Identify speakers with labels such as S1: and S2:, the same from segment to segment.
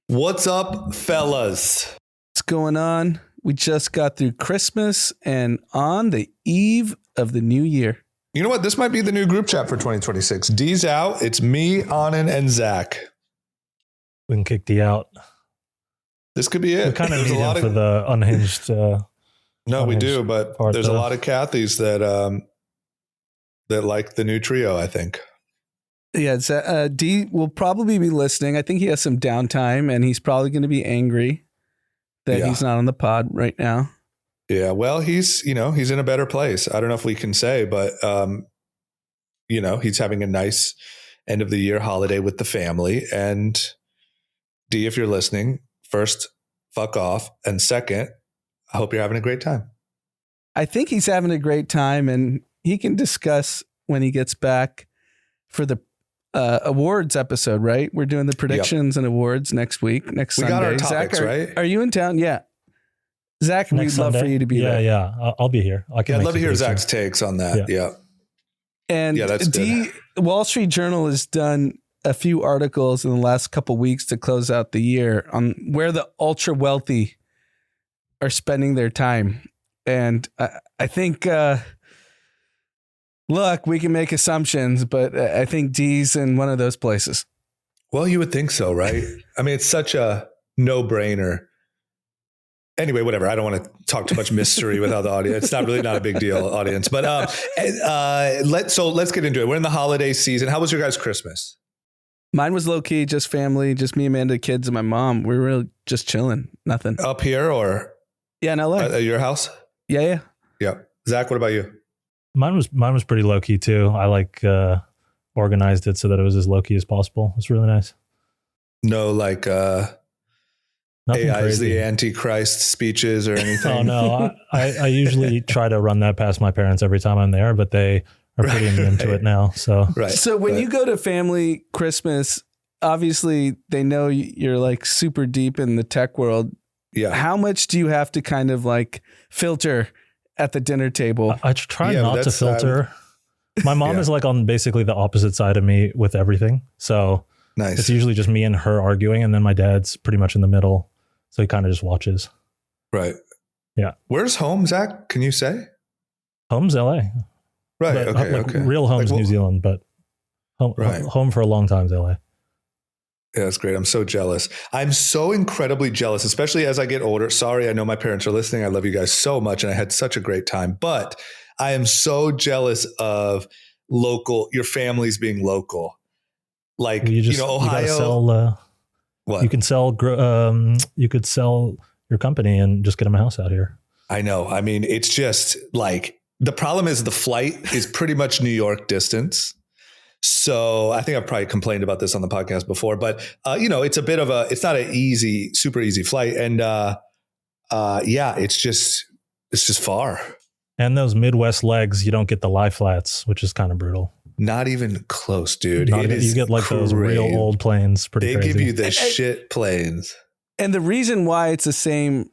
S1: What's up, fellas?
S2: What's going on? We just got through Christmas and on the eve of the new year.
S1: You know what? This might be the new group chat for 2026. D's out. It's me, Anand, and Zach.
S3: We can kick D out.
S1: This could be it.
S3: We kind of need him for the unhinged.
S1: No, we do, but there's a lot of Kathys that like the new trio, I think.
S2: Yeah, D will probably be listening. I think he has some downtime, and he's probably going to be angry that he's not on the pod right now.
S1: Yeah, well, he's in a better place. I don't know if we can say, but he's having a nice end of the year holiday with the family. And D, if you're listening, first, fuck off, and second, I hope you're having a great time.
S2: I think he's having a great time, and he can discuss when he gets back for the awards episode, right? We're doing the predictions and awards next week, next Sunday.
S1: We got our topics,
S2: Zach,
S1: right?
S2: Are you in town? Yeah. Zach, we'd love for you to be there.
S3: Yeah. I'll be here.
S1: I'd love to hear Zach's takes on that. Yeah.
S2: And
S1: that's good.
S2: Wall Street Journal has done a few articles in the last couple of weeks to close out the year on where the ultra wealthy are spending their time. And I think, look, we can make assumptions, but I think D's in one of those places.
S1: Well, you would think so, right? I mean, it's such a no-brainer. Anyway, whatever. I don't want to talk too much mystery without the audience. It's not a big deal, audience. But let's get into it. We're in the holiday season. How was your guys' Christmas?
S2: Mine was low-key, just family, just me, Amanda, kids, and my mom. We were really just chilling. Nothing.
S1: Up here or?
S2: Yeah, in LA.
S1: At your house?
S2: Yeah.
S1: Zach, what about you?
S3: Mine was pretty low key too. I organized it so that it was as low key as possible. It's really nice.
S1: No,
S3: Nothing
S1: AI is
S3: crazy.
S1: the Antichrist speeches or anything.
S3: Oh no, I usually try to run that past my parents every time I'm there, but they are pretty immune to it now. So
S2: So when you go to family Christmas, obviously they know you're like super deep in the tech world.
S1: Yeah.
S2: How much do you have to kind of like filter at the dinner table?
S3: I try not to filter. My mom is like on basically the opposite side of me with everything. So
S1: nice.
S3: It's usually just me and her arguing, and then my dad's pretty much in the middle. So he kind of just watches.
S1: Right.
S3: Yeah.
S1: Where's home, Zach? Can you say?
S3: Home's LA.
S1: Right.
S3: But,
S1: Okay.
S3: Real home's New Zealand, but home for a long time is LA.
S1: Yeah, that's great. I'm so jealous. I'm so incredibly jealous, especially as I get older. Sorry, I know my parents are listening. I love you guys so much, and I had such a great time. But I am so jealous of your families being local. Like, Ohio.
S3: You gotta sell,
S1: what?
S3: You can sell. You could sell your company and just get them a house out here.
S1: I know. I mean, it's just like the problem is the flight is pretty much New York distance. So I think I've probably complained about this on the podcast before, but it's not an super easy flight. And it's just far.
S3: And those Midwest legs, you don't get the lie flats, which is kind of brutal.
S1: Not even close, dude.
S3: You get like those real old planes. They
S1: give you the shit planes.
S2: And the reason why it's the same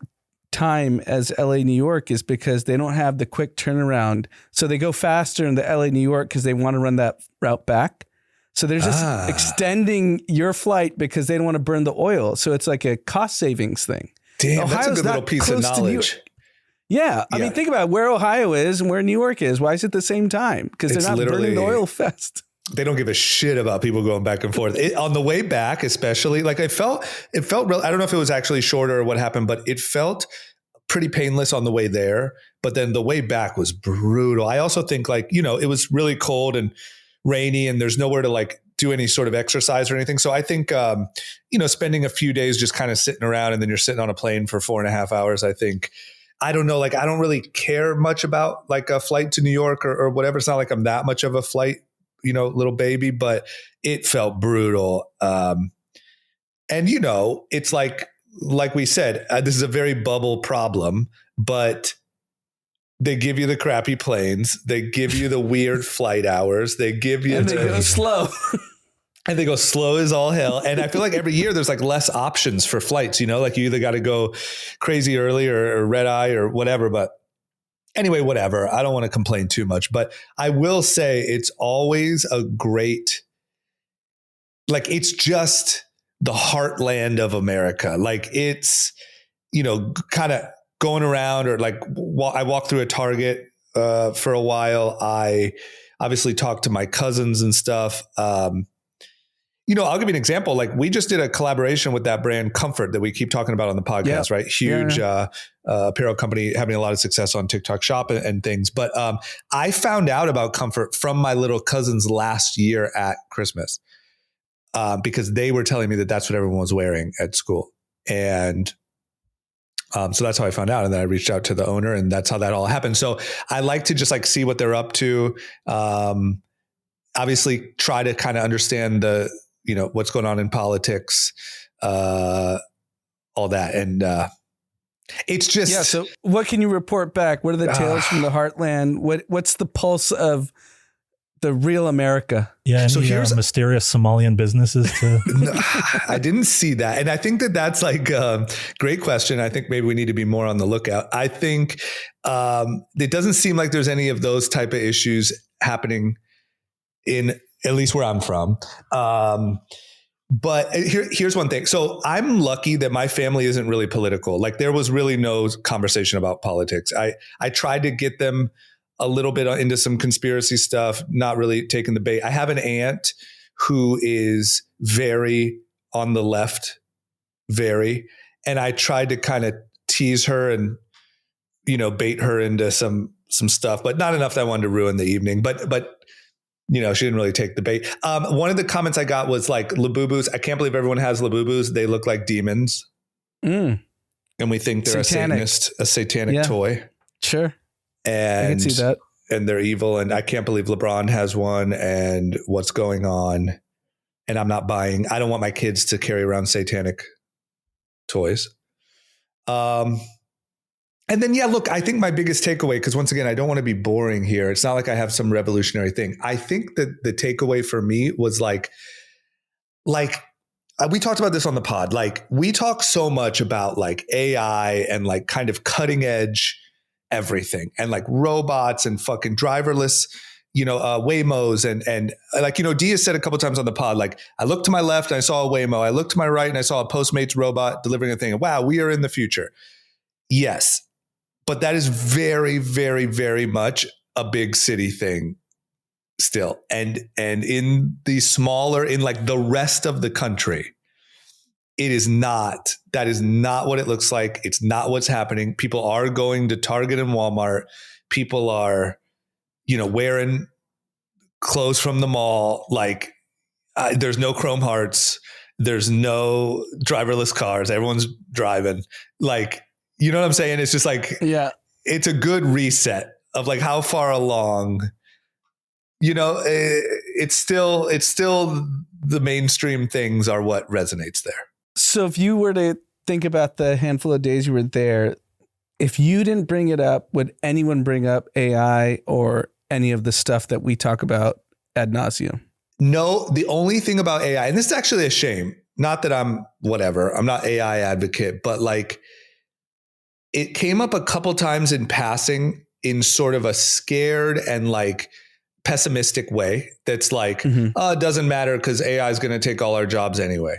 S2: time as LA, New York is because they don't have the quick turnaround. So they go faster in the LA, New York because they want to run that route back. So they're just extending your flight because they don't want to burn the oil. So it's like a cost savings thing.
S1: Damn, that's a good little piece of knowledge.
S2: Yeah. I mean, think about where Ohio is and where New York is. Why is it the same time? Because they're not burning the oil fast.
S1: They don't give a shit about people going back and forth. On the way back, especially, like it felt real. I don't know if it was actually shorter or what happened, but it felt pretty painless on the way there. But then the way back was brutal. I also think it was really cold and rainy and there's nowhere to do any sort of exercise or anything. So I think, spending a few days just kind of sitting around and then you're sitting on a plane for 4.5 hours, I think, I don't know, I don't really care much about a flight to New York or whatever. It's not like I'm that much of a flight, little baby, but it felt brutal. And it's like we said, this is a very bubble problem, but they give you the crappy planes. They give you the weird flight hours. They give you,
S2: and they go slow.
S1: And they go slow as all hell. And I feel like every year there's less options for flights, you either got to go crazy early or red eye or whatever. But anyway, whatever. I don't want to complain too much, but I will say it's always a great, it's just the heartland of America. Like it's, kind of going around, or like I walked through a Target for a while. I obviously talked to my cousins and stuff. I'll give you an example. Like we just did a collaboration with that brand Comfort that we keep talking about on the podcast, right? Huge apparel company having a lot of success on TikTok Shop and things. But I found out about Comfort from my little cousins last year at Christmas because they were telling me that that's what everyone was wearing at school. And so that's how I found out. And then I reached out to the owner, and that's how that all happened. So I like to just like see what they're up to. Obviously try to kind of understand what's going on in politics, all that. And it's just,
S2: so what can you report back? What are the tales from the heartland? What's the pulse of the real America?
S3: Yeah. And
S1: so here's
S3: mysterious Somalian businesses too.
S1: No, I didn't see that. And I think that's like a great question. I think maybe we need to be more on the lookout. I think it doesn't seem like there's any of those type of issues happening in at least where I'm from. But here's one thing. So I'm lucky that my family isn't really political. Like there was really no conversation about politics. I tried to get them a little bit into some conspiracy stuff, not really taking the bait. I have an aunt who is very on the left, and I tried to kind of tease her and, bait her into some stuff, but not enough that I wanted to ruin the evening. But she didn't really take the bait. One of the comments I got was like Labubus. I can't believe everyone has Labubus. They look like demons. And we think they're a satanic toy.
S2: Sure.
S1: And
S2: I can see that.
S1: And they're evil. And I can't believe LeBron has one, and what's going on. And I'm not buying. I don't want my kids to carry around satanic toys. And then, look, I think my biggest takeaway, because once again, I don't want to be boring here. It's not like I have some revolutionary thing. I think that the takeaway for me was like we talked about this on the pod. Like we talk so much about like AI and like kind of cutting edge everything and like robots and fucking driverless, Waymos and like, Dia said a couple of times on the pod, like I looked to my left and I saw a Waymo. I looked to my right and I saw a Postmates robot delivering a thing. Wow, we are in the future. Yes. But that is very, very, very much a big city thing still. And in the smaller, in like the rest of the country, that is not what it looks like. It's not what's happening. People are going to Target and Walmart. People are, wearing clothes from the mall. Like there's no Chrome Hearts. There's no driverless cars. Everyone's driving. Like, you know what I'm saying? It's just like, it's a good reset of like how far along, it's still the mainstream things are what resonates there.
S2: So if you were to think about the handful of days you were there, if you didn't bring it up, would anyone bring up AI or any of the stuff that we talk about ad nauseum?
S1: No, the only thing about AI, and this is actually a shame, not that I'm not AI advocate, but like it came up a couple times in passing in sort of a scared and like pessimistic way. That's like, it doesn't matter because AI is going to take all our jobs anyway.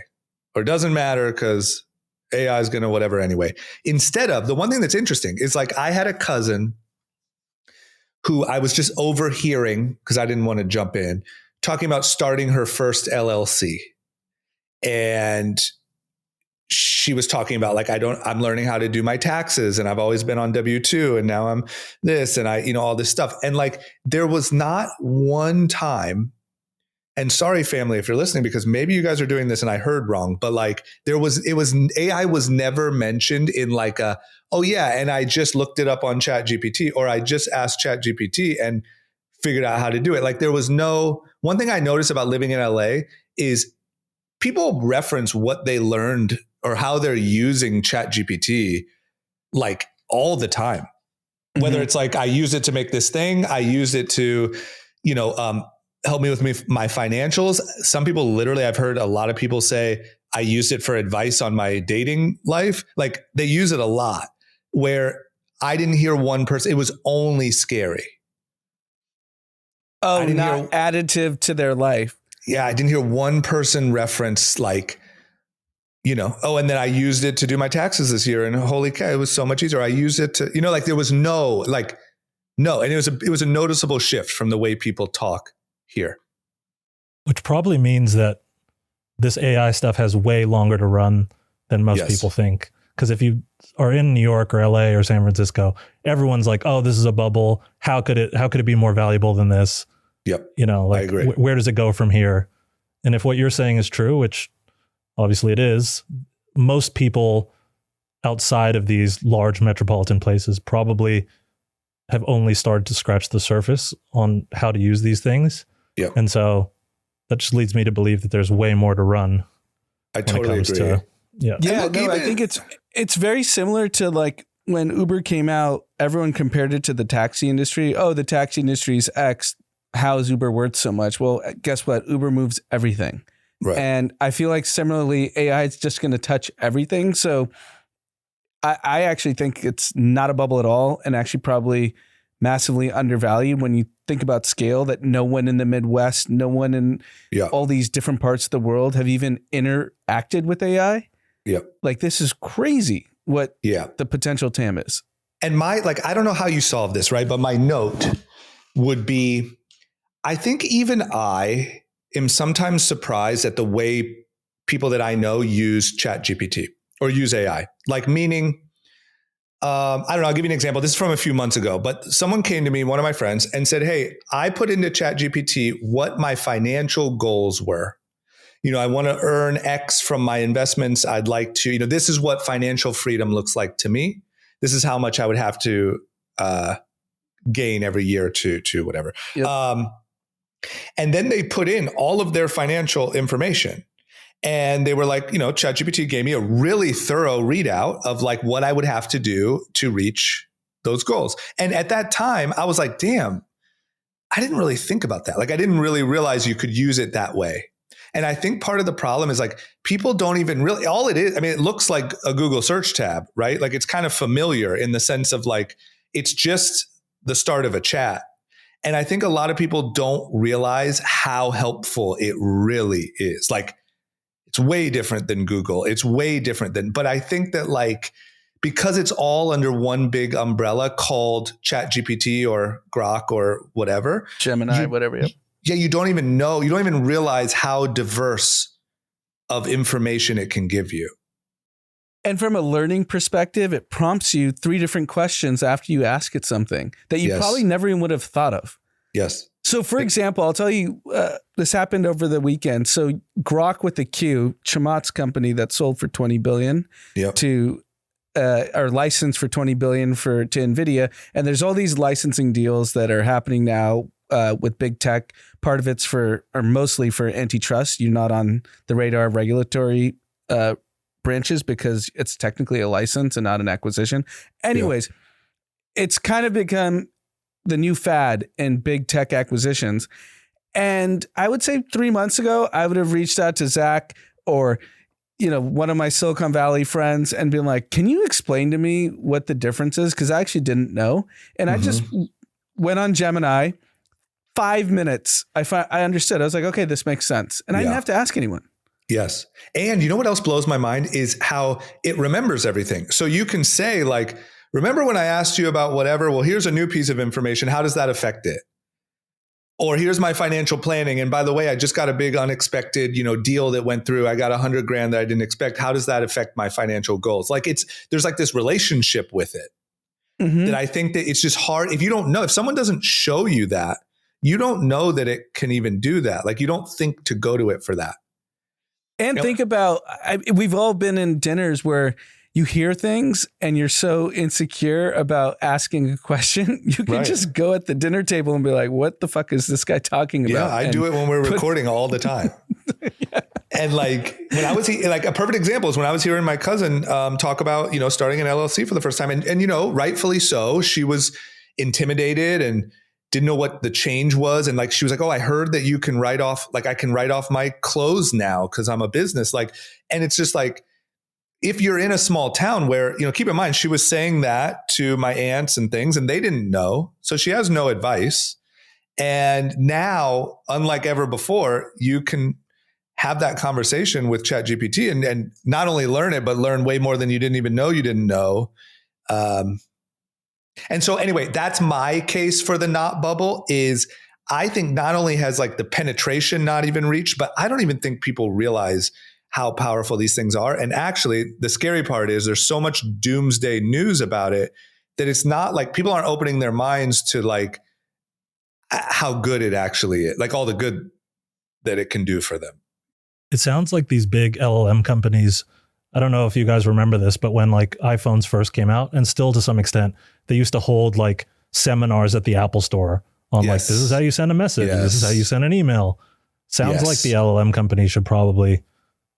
S1: Or it doesn't matter because AI is going to whatever anyway. Instead of, the one thing that's interesting is like I had a cousin who I was just overhearing because I didn't want to jump in, talking about starting her first LLC. And she was talking about like, I'm learning how to do my taxes and I've always been on W-2 and now I'm this and all this stuff. And like, there was not one time, and sorry family, if you're listening, because maybe you guys are doing this and I heard wrong, but like AI was never mentioned in like and I just looked it up on ChatGPT, or I just asked ChatGPT and figured out how to do it. Like there was one thing I noticed about living in LA is people reference what they learned or how they're using ChatGPT like all the time. Whether it's like, I use it to make this thing, I use it to, help me with my financials. Some people literally, I've heard a lot of people say, I use it for advice on my dating life. Like they use it a lot, where I didn't hear one person, it was only scary.
S2: Oh, not additive to their life.
S1: Yeah, I didn't hear one person reference like and then I used it to do my taxes this year, and holy cow, it was so much easier. I used it to, like there was no, and it was a noticeable shift from the way people talk here.
S3: Which probably means that this AI stuff has way longer to run than most people think. Because if you are in New York or LA or San Francisco, everyone's like, "Oh, this is a bubble. How could it be more valuable than this?"
S1: Yep.
S3: Like,
S1: I agree.
S3: Where does it go from here? And if what you're saying is true, which obviously it is, most people outside of these large metropolitan places probably have only started to scratch the surface on how to use these things.
S1: Yep.
S3: And so that just leads me to believe that there's way more to run.
S1: I totally agree.
S2: I think it's very similar to like when Uber came out, everyone compared it to the taxi industry. Oh, the taxi industry is X. How is Uber worth so much? Well, guess what? Uber moves everything.
S1: Right.
S2: And I feel like similarly, AI is just going to touch everything. So I actually think it's not a bubble at all, and actually probably massively undervalued when you think about scale, that no one in the Midwest, no one in all these different parts of the world have even interacted with AI.
S1: Yeah.
S2: Like, this is crazy what the potential TAM is.
S1: And I don't know how you solve this, right? But my note would be, I think even I am sometimes surprised at the way people that I know use ChatGPT or use AI. Like, meaning, I don't know, I'll give you an example. This is from a few months ago, but someone came to me, one of my friends, and said, "Hey, I put into ChatGPT what my financial goals were. I want to earn X from my investments. I'd like to, this is what financial freedom looks like to me. This is how much I would have to gain every year to whatever." Yep. And then they put in all of their financial information. And they were like, ChatGPT gave me a really thorough readout of like what I would have to do to reach those goals. And at that time, I was like, damn, I didn't really think about that. Like, I didn't really realize you could use it that way. And I think part of the problem is like people don't even really, all it is, I mean, it looks like a Google search tab, right? Like, it's kind of familiar in the sense of like, it's just the start of a chat. And I think a lot of people don't realize how helpful it really is. Like, it's way different than Google. It's way different than, but I think that like, because it's all under one big umbrella called ChatGPT or Grok or whatever.
S2: Gemini, whatever. Yep.
S1: Yeah. You don't even know, you don't even realize how diverse of information it can give you.
S2: And from a learning perspective, it prompts you 3 different questions after you ask it something that you probably never even would have thought of.
S1: Yes.
S2: So, for example, I'll tell you, this happened over the weekend. So, Grok with a Q, Chamath's company that sold for $20 billion to, or licensed for $20 billion to NVIDIA. And there's all these licensing deals that are happening now with big tech. Part of it's mostly for antitrust. You're not on the radar of regulatory branches because it's technically a license and not an acquisition. Anyways, it's kind of become the new fad in big tech acquisitions. And I would say 3 months ago, I would have reached out to Zach or, one of my Silicon Valley friends and been like, "Can you explain to me what the difference is?" Because I actually didn't know. And I just went on Gemini. 5 minutes. I understood. I was like, okay, this makes sense. And I didn't have to ask anyone.
S1: Yes. And you know what else blows my mind is how it remembers everything. So you can say like, "Remember when I asked you about whatever? Well, here's a new piece of information. How does that affect it? Or here's my financial planning. And by the way, I just got a big unexpected, deal that went through. I got $100,000 that I didn't expect. How does that affect my financial goals?" Like there's like this relationship with it that I think that it's just hard. If you don't know, if someone doesn't show you that, you don't know that it can even do that. Like, you don't think to go to it for that.
S2: And think about, we've all been in dinners where you hear things and you're so insecure about asking a question. You can just go at the dinner table and be like, "What the fuck is this guy talking about?"
S1: Yeah, I do it when we're recording all the time. And like when I was like a perfect example is when I was hearing my cousin talk about, starting an LLC for the first time. And rightfully so, she was intimidated and didn't know what the change was. And like, she was like, "Oh, I heard that you can write off, like I can write off my clothes now because I'm a business." Like, and it's just like, if you're in a small town where, keep in mind, she was saying that to my aunts and things and they didn't know. So she has no advice. And now, unlike ever before, you can have that conversation with ChatGPT and not only learn it, but learn way more than you didn't even know you didn't know. And so anyway, that's my case for the not bubble is I think not only has like the penetration not even reached, but I don't even think people realize how powerful these things are. And actually the scary part is there's so much doomsday news about it that it's not like people aren't opening their minds to like how good it actually is, like all the good that it can do for them.
S3: It sounds like these big LLM companies, I don't know if you guys remember this, but when like iPhones first came out, and still to some extent, they used to hold like seminars at the Apple store on like, this is how you send a message. This is how you send an email. Sounds like the LLM company should probably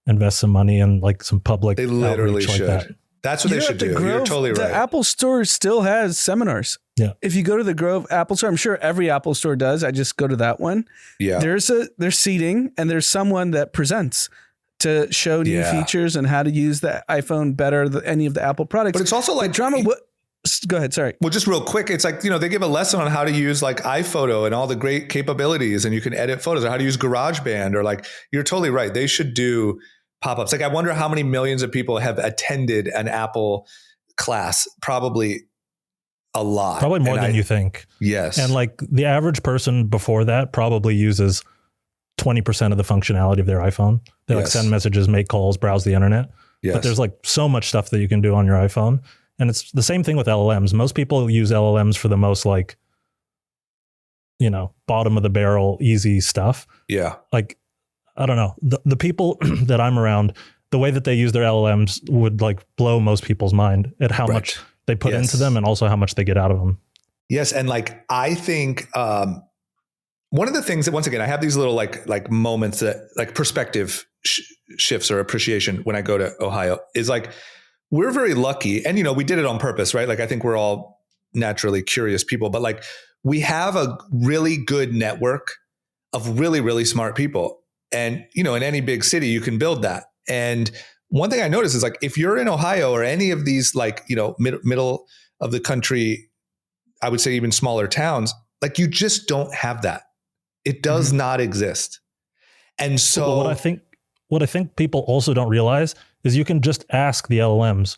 S3: invest some money in like some public
S1: They literally
S3: outreach
S1: should.
S3: like that.
S1: That's what they should do. You're totally right.
S2: The Apple Store still has seminars.
S3: Yeah.
S2: If you go to the Grove Apple Store, I'm sure every Apple Store does. I just go to that one.
S1: Yeah.
S2: There's seating and there's someone that presents to show new features and how to use the iPhone better than any of the Apple products.
S1: But it's also like
S2: drama. Go ahead. Sorry.
S1: Well, just real quick. It's like, they give a lesson on how to use like iPhoto and all the great capabilities, and you can edit photos, or how to use GarageBand, or like, you're totally right. They should do pop-ups. Like, I wonder how many millions of people have attended an Apple class. Probably a lot.
S3: Probably more than you think.
S1: Yes.
S3: And like the average person before that probably uses 20% of the functionality of their iPhone. They like send messages, make calls, browse the internet.
S1: Yes.
S3: But there's like so much stuff that you can do on your iPhone. And it's the same thing with LLMs. Most people use LLMs for the most like, bottom of the barrel, easy stuff.
S1: Yeah.
S3: Like, I don't know. The people that I'm around, the way that they use their LLMs would like blow most people's mind at how much they put into them, and also how much they get out of them.
S1: Yes. And like, I think one of the things that, once again, I have these little like moments that like perspective shifts or appreciation when I go to Ohio is like, we're very lucky. And, we did it on purpose, right? Like, I think we're all naturally curious people, but like, we have a really good network of really, really smart people. And, in any big city, you can build that. And one thing I noticed is like, if you're in Ohio or any of these like, middle of the country, I would say even smaller towns, like you just don't have that. It does not exist. And so
S3: what I think people also don't realize is you can just ask the LLMs,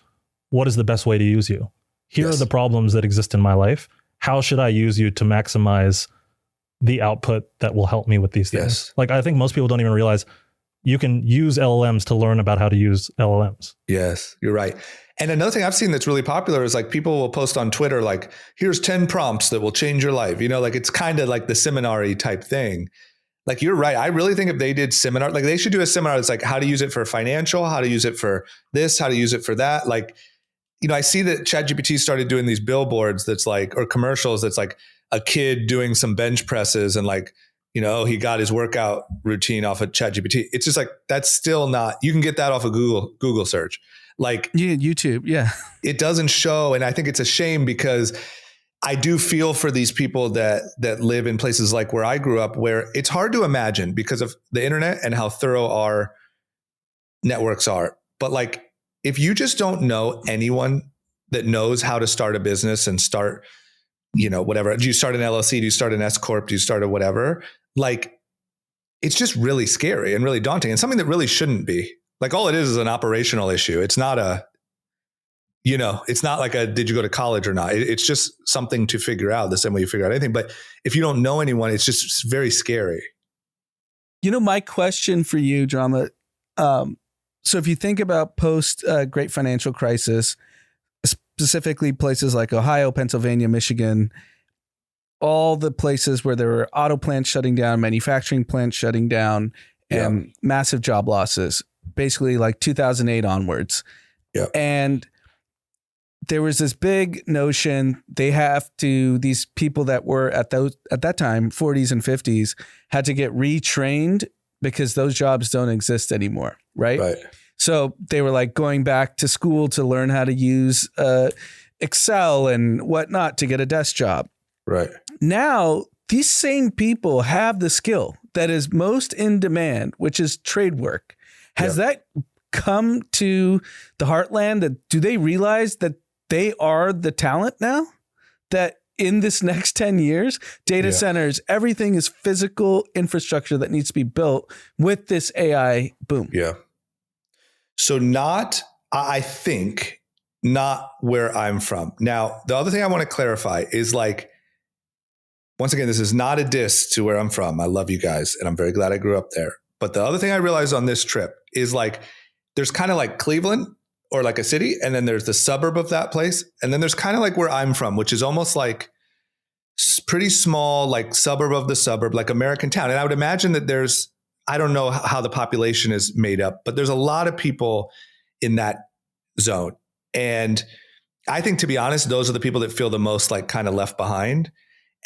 S3: what is the best way to use you? Here are the problems that exist in my life. How should I use you to maximize the output that will help me with these things?
S1: Yes.
S3: Like, I think most people don't even realize you can use LLMs to learn about how to use LLMs.
S1: Yes, you're right. And another thing I've seen that's really popular is like people will post on Twitter, like, here's 10 prompts that will change your life. Like it's kind of like the seminar-y type thing. Like, you're right. I really think if they did seminar, like they should do a seminar that's like how to use it for financial, how to use it for this, how to use it for that. Like, I see that ChatGPT started doing these billboards that's like, or commercials that's like a kid doing some bench presses and like, he got his workout routine off of ChatGPT. It's just like, that's still not, you can get that off of Google search. Like
S2: YouTube. Yeah.
S1: It doesn't show. And I think it's a shame because I do feel for these people that live in places like where I grew up, where it's hard to imagine because of the internet and how thorough our networks are. But like, if you just don't know anyone that knows how to start a business and start, whatever, do you start an LLC? Do you start an S Corp? Do you start a whatever? Like, it's just really scary and really daunting, and something that really shouldn't be. Like, all it is an operational issue. It's not it's not like did you go to college or not? It's just something to figure out the same way you figure out anything. But if you don't know anyone, it's just very scary.
S2: My question for you, Drama. So if you think about post Great Financial Crisis, specifically places like Ohio, Pennsylvania, Michigan, all the places where there were auto plants shutting down, manufacturing plants shutting down, and massive job losses, basically like 2008 onwards.
S1: Yeah.
S2: And there was this big notion these people that were at that time, 40s and 50s, had to get retrained because those jobs don't exist anymore. Right. So they were like going back to school to learn how to use Excel and whatnot to get a desk job.
S1: Right.
S2: Now, these same people have the skill that is most in demand, which is trade work. Has that come to the heartland? Do they realize that they are the talent now? That in this next 10 years, data centers, everything is physical infrastructure that needs to be built with this AI boom.
S1: Yeah. So I think not where I'm from. Now, the other thing I want to clarify is like, once again, this is not a diss to where I'm from. I love you guys and I'm very glad I grew up there. But the other thing I realized on this trip is like, there's kind of like Cleveland or like a city, and then there's the suburb of that place. And then there's kind of like where I'm from, which is almost like pretty small, like suburb of the suburb, like American town. And I would imagine that I don't know how the population is made up, but there's a lot of people in that zone. And I think, to be honest, those are the people that feel the most like kind of left behind.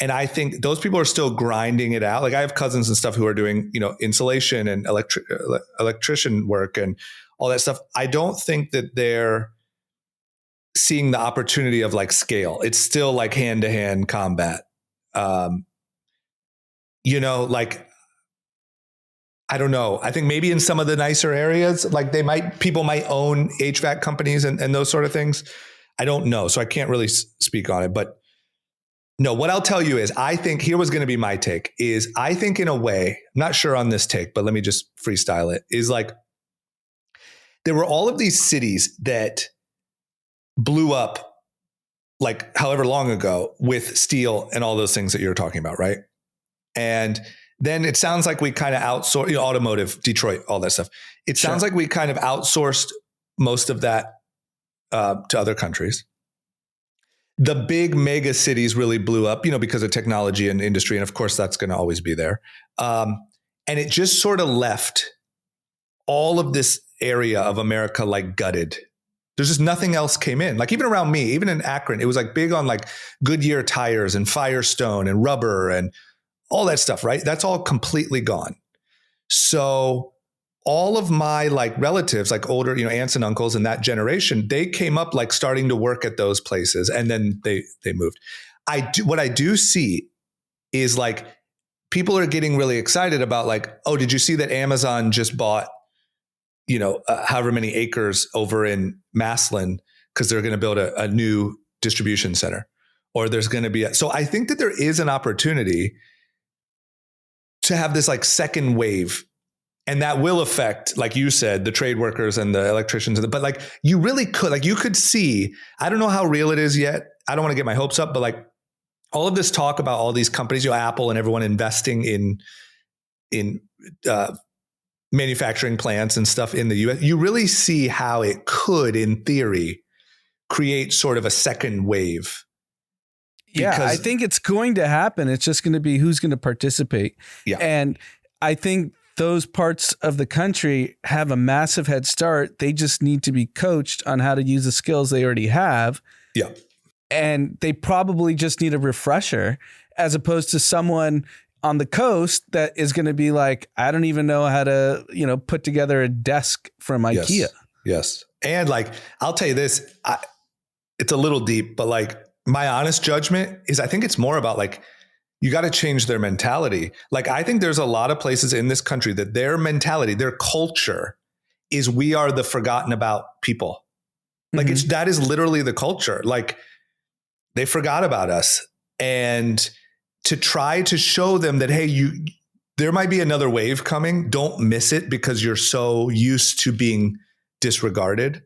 S1: And I think those people are still grinding it out. Like I have cousins and stuff who are doing, insulation and electrician work and all that stuff. I don't think that they're seeing the opportunity of like scale. It's still like hand-to-hand combat. Like, I don't know. I think maybe in some of the nicer areas, like people might own HVAC companies and those sort of things. I don't know. So I can't really speak on it, but no, what I'll tell you is here was going to be my take is I think in a way, I'm not sure on this take, but let me just freestyle it, is like there were all of these cities that blew up like however long ago with steel and all those things that you're talking about, right? And then it sounds like we kind of outsourced, automotive, Detroit, all that stuff. It sounds like we kind of outsourced most of that to other countries. The big mega cities really blew up, because of technology and industry. And of course, that's going to always be there. And it just sort of left all of this area of America like gutted. There's just nothing else came in. Like even around me, even in Akron, it was like big on like Goodyear tires and Firestone and rubber and all that stuff, right? That's all completely gone. So all of my like relatives, like older, aunts and uncles in that generation, they came up like starting to work at those places and then they moved. What I do see is like people are getting really excited about like, oh, did you see that Amazon just bought, however many acres over in Massillon because they're going to build a new distribution center, or there's going to be so I think that there is an opportunity to have this like second wave. And that will affect, like you said, the trade workers and the electricians. But like you really could, like you could see, I don't know how real it is yet. I don't want to get my hopes up, but like all of this talk about all these companies, Apple and everyone investing in manufacturing plants and stuff in the US, you really see how it could, in theory, create sort of a second wave.
S2: Yeah, I think it's going to happen. It's just going to be who's going to participate.
S1: Yeah.
S2: And I think those parts of the country have a massive head start. They just need to be coached on how to use the skills they already have.
S1: Yeah.
S2: And they probably just need a refresher, as opposed to someone on the coast that is going to be like, I don't even know how to, put together a desk from IKEA.
S1: Yes. And like, I'll tell you this, it's a little deep, but like my honest judgment is I think it's more about like, you got to change their mentality. Like, I think there's a lot of places in this country that their mentality, their culture is we are the forgotten about people. Like that is literally the culture. Like they forgot about us, and to try to show them that, hey, there might be another wave coming. Don't miss it because you're so used to being disregarded.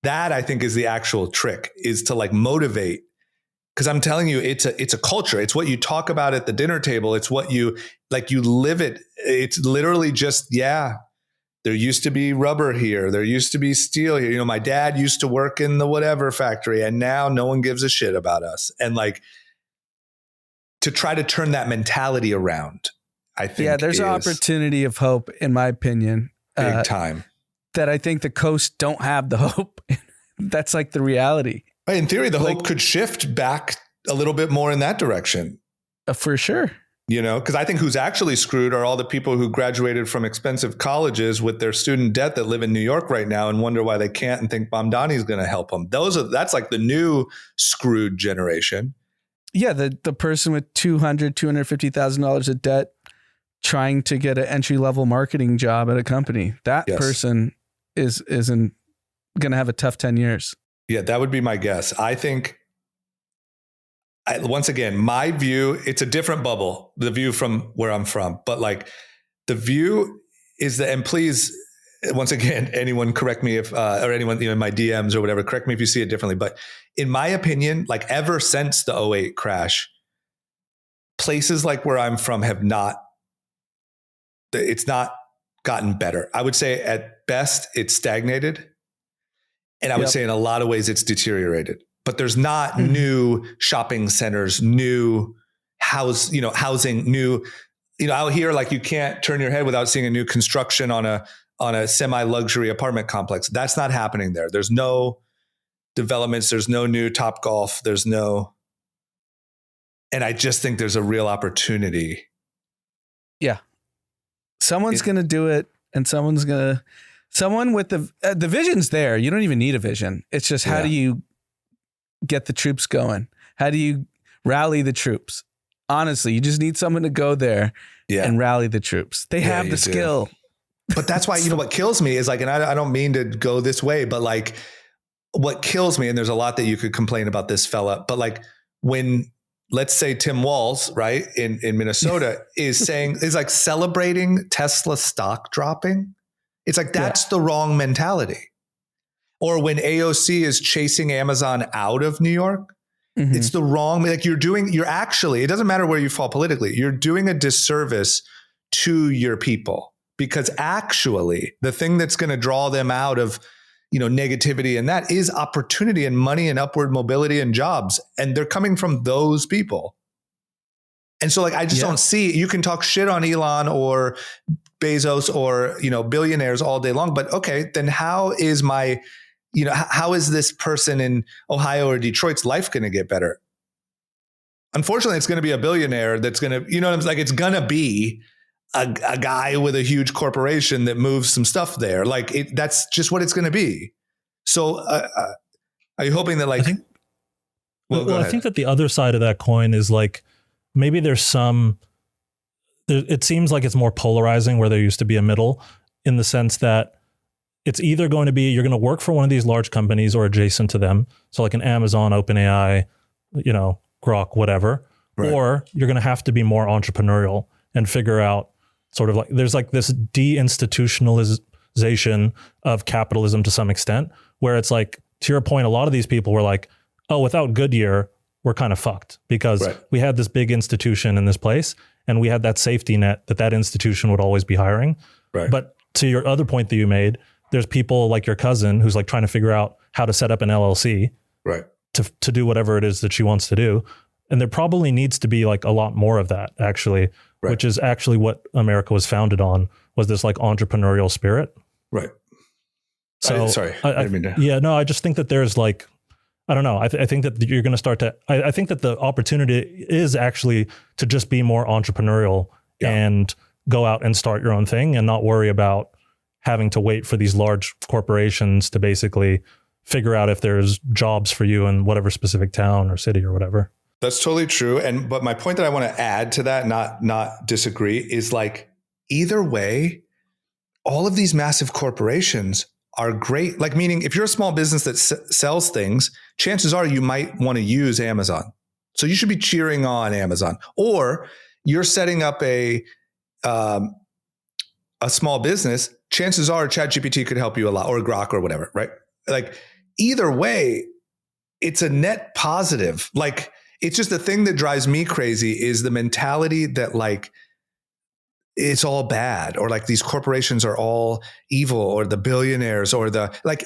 S1: That I think is the actual trick, is to like motivate. Because I'm telling you, it's a culture. It's what you talk about at the dinner table. It's what you live it. It's literally just, there used to be rubber here. There used to be steel here. My dad used to work in the whatever factory, and now no one gives a shit about us. And like to try to turn that mentality around, I think.
S2: There's an opportunity of hope, in my opinion.
S1: Big time.
S2: That I think the coast don't have the hope. That's like the reality.
S1: In theory, the hope could shift back a little bit more in that direction.
S2: For sure.
S1: Because I think who's actually screwed are all the people who graduated from expensive colleges with their student debt that live in New York right now and wonder why they can't and think Mamdani is going to help them. That's like the new screwed generation. Yeah,
S2: the person with $250,000 of debt trying to get an entry-level marketing job at a company. That person isn't going to have a tough 10 years.
S1: Yeah, that would be my guess. I think once again, my view, it's a different bubble, the view from where I'm from, but like the view is that, and please, once again, anyone correct me if, or anyone, in my DMs or whatever, correct me if you see it differently. But in my opinion, like ever since the '08 crash, places like where I'm from it's not gotten better. I would say at best it's stagnated. And I would say in a lot of ways it's deteriorated. But there's not new shopping centers, new housing, new, out here, like you can't turn your head without seeing a new construction on a semi-luxury apartment complex. That's not happening there. There's no developments. There's no new Topgolf. And I just think there's a real opportunity.
S2: Yeah. Someone's going to do it, and someone with the vision's there. You don't even need a vision. It's just how do you get the troops going? How do you rally the troops? Honestly, you just need someone to go there and rally the troops. They have the skill.
S1: But that's why, what kills me is like, and I don't mean to go this way, but like what kills me, and there's a lot that you could complain about this fella, but like when, let's say Tim Walz, right, in Minnesota is like celebrating Tesla stock dropping. It's like, that's the wrong mentality. Or when AOC is chasing Amazon out of New York, it's the wrong, like you're actually, it doesn't matter where you fall politically, you're doing a disservice to your people, because actually the thing that's going to draw them out of, negativity, and that is opportunity and money and upward mobility and jobs. And they're coming from those people. And so like, I just don't see, you can talk shit on Elon or Bezos or, billionaires all day long, but okay, then how is how is this person in Ohio or Detroit's life going to get better? Unfortunately, it's going to be a billionaire that's going to, like, it's going to be a guy with a huge corporation that moves some stuff there. Like that's just what it's going to be. So are you hoping that like,
S3: I think that the other side of that coin is like, maybe it seems like it's more polarizing where there used to be a middle, in the sense that it's either going to be, you're going to work for one of these large companies or adjacent to them. So like an Amazon, OpenAI, Grok, whatever, or you're going to have to be more entrepreneurial and figure out sort of like, there's like this deinstitutionalization of capitalism to some extent, where it's like, to your point, a lot of these people were like, oh, without Goodyear, we're kind of fucked, because we had this big institution in this place and we had that safety net that institution would always be hiring. Right. But to your other point that you made, there's people like your cousin who's like trying to figure out how to set up an LLC to do whatever it is that she wants to do. And there probably needs to be like a lot more of that, actually, which is actually what America was founded on, was this like entrepreneurial spirit.
S1: Right.
S3: So I just think that there's like, I don't know. I think that you're going to start to, I think that the opportunity is actually to just be more entrepreneurial and go out and start your own thing and not worry about having to wait for these large corporations to basically figure out if there's jobs for you in whatever specific town or city or whatever.
S1: That's totally true. But my point that I want to add to that, not disagree, is like, either way, all of these massive corporations are great. Like, meaning if you're a small business that sells things, chances are you might want to use Amazon. So you should be cheering on Amazon. Or you're setting up a small business, chances are ChatGPT could help you a lot, or Grok or whatever, right? Like, either way, it's a net positive. Like, it's just the thing that drives me crazy is the mentality that like, it's all bad, or like these corporations are all evil, or the billionaires, or I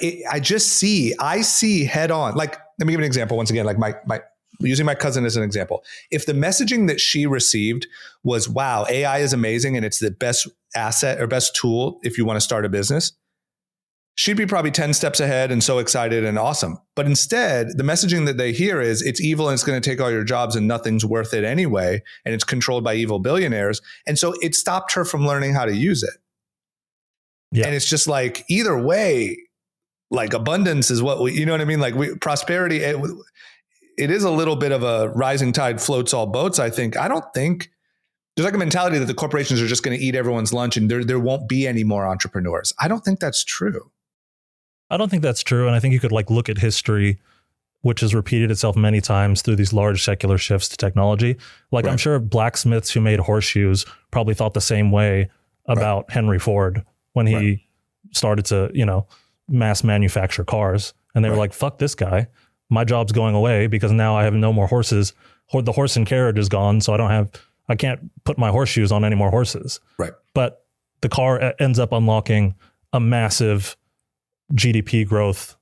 S1: see head on. Like, let me give an example. Once again, like using my cousin as an example. If the messaging that she received was, wow, AI is amazing and it's the best asset or best tool if you want to start a business, she'd be probably 10 steps ahead and so excited and awesome. But instead, the messaging that they hear is it's evil and it's going to take all your jobs and nothing's worth it anyway. And it's controlled by evil billionaires. And so it stopped her from learning how to use it. Yeah. And it's just like, either way, like abundance is what you know what I mean? Like prosperity, it is a little bit of a rising tide floats all boats. I don't think there's like a mentality that the corporations are just going to eat everyone's lunch and there won't be any more entrepreneurs. I don't think that's true.
S3: I don't think that's true. And I think you could like look at history which has repeated itself many times through these large secular shifts to technology. Like I'm sure blacksmiths who made horseshoes probably thought the same way about Henry Ford when he started to, mass manufacture cars. And they were like, fuck this guy. My job's going away because now I have no more horses. The horse and carriage is gone. So I can't put my horseshoes on any more horses.
S1: Right.
S3: But the car ends up unlocking a massive GDP growth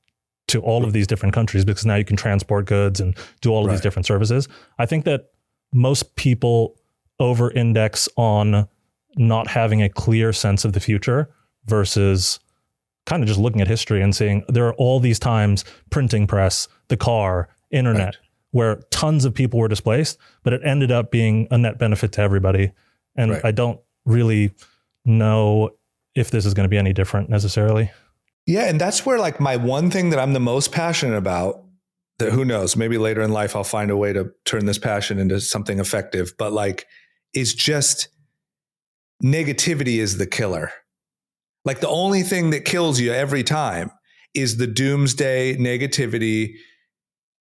S3: to all of these different countries because now you can transport goods and do all of these different services. I think that most people over-index on not having a clear sense of the future versus kind of just looking at history and seeing there are all these times, printing press, the car, internet, where tons of people were displaced, but it ended up being a net benefit to everybody. And I don't really know if this is going to be any different necessarily.
S1: Yeah. And that's where like my one thing that I'm the most passionate about, that who knows, maybe later in life, I'll find a way to turn this passion into something effective, but like, is just negativity is the killer. Like the only thing that kills you every time is the doomsday negativity.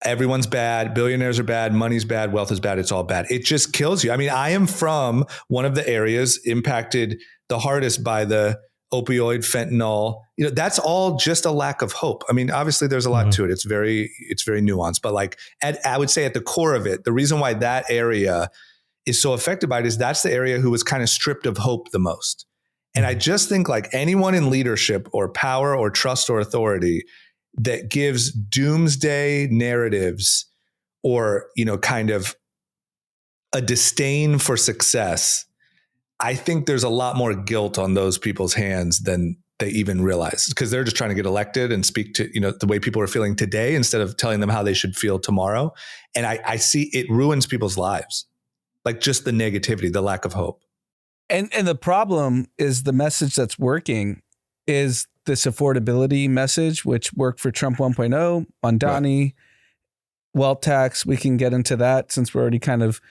S1: Everyone's bad. Billionaires are bad. Money's bad. Wealth is bad. It's all bad. It just kills you. I mean, I am from one of the areas impacted the hardest by the opioid, fentanyl. That's all just a lack of hope. I mean, obviously there's a lot to it. It's very nuanced, but like I would say at the core of it, the reason why that area is so affected by it is that's the area who was kind of stripped of hope the most. And I just think like anyone in leadership or power or trust or authority that gives doomsday narratives or, kind of a disdain for success, I think there's a lot more guilt on those people's hands than they even realize because they're just trying to get elected and speak to, the way people are feeling today instead of telling them how they should feel tomorrow. And I see it ruins people's lives, like just the negativity, the lack of hope.
S2: And the problem is the message that's working is this affordability message, which worked for Trump 1.0, Mondani, wealth tax. We can get into that since we're already kind of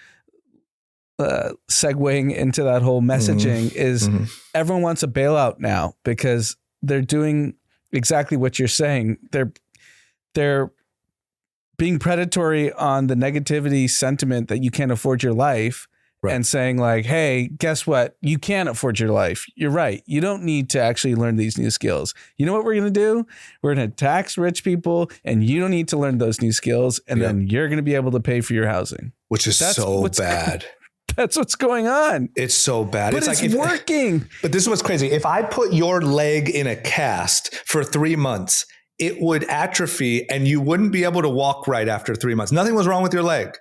S2: segueing into that whole messaging is everyone wants a bailout now because they're doing exactly what you're saying. They're being predatory on the negativity sentiment that you can't afford your life and saying like, hey, guess what? You can't afford your life. You're right. You don't need to actually learn these new skills. You know what we're going to do? We're going to tax rich people and you don't need to learn those new skills. And then you're going to be able to pay for your housing.
S1: Which is so bad.
S2: That's what's going on.
S1: It's so bad.
S2: But it's working.
S1: But this is what's crazy. If I put your leg in a cast for 3 months, it would atrophy and you wouldn't be able to walk right after 3 months. Nothing was wrong with your leg.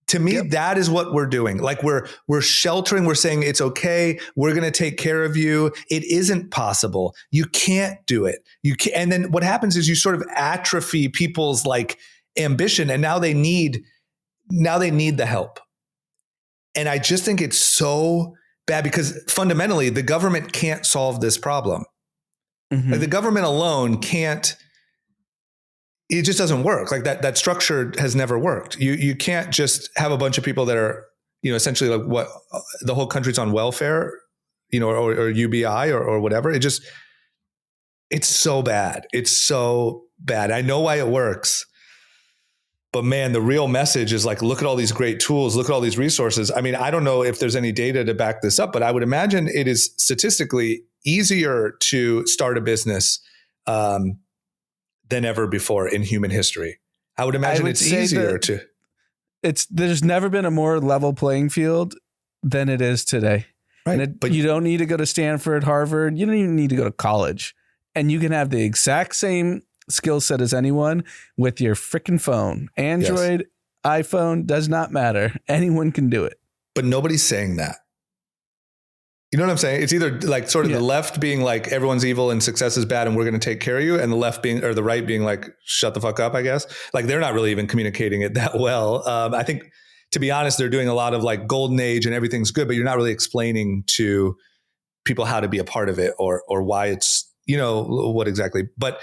S1: To me, that is what we're doing. Like we're sheltering. We're saying it's okay. We're going to take care of you. It isn't possible. You can't do it. You can't. And then what happens is you sort of atrophy people's like ambition, and now they need the help. And I just think it's so bad because fundamentally the government can't solve this problem. Like the government alone can't. It just doesn't work. Like that structure has never worked. You can't just have a bunch of people that are, essentially like what the whole country's on welfare, or UBI or whatever. It's so bad. It's so bad. I know why it works, but man, the real message is like, look at all these great tools, look at all these resources. I mean, I don't know if there's any data to back this up, but I would imagine it is statistically easier to start a business, than ever before in human history. I would imagine it's easier to.
S2: There's never been a more level playing field than it is today. Right. But you don't need to go to Stanford, Harvard. You don't even need to go to college. And you can have the exact same skill set as anyone with your freaking phone. Android, iPhone, does not matter. Anyone can do it.
S1: But nobody's saying that. You know what I'm saying? It's either like sort of the left being like everyone's evil and success is bad and we're going to take care of you, and the left being, or the right being like shut the fuck up, I guess. Like they're not really even communicating it that well. I think, to be honest, they're doing a lot of like golden age and everything's good, but you're not really explaining to people how to be a part of it or why it's, what exactly. But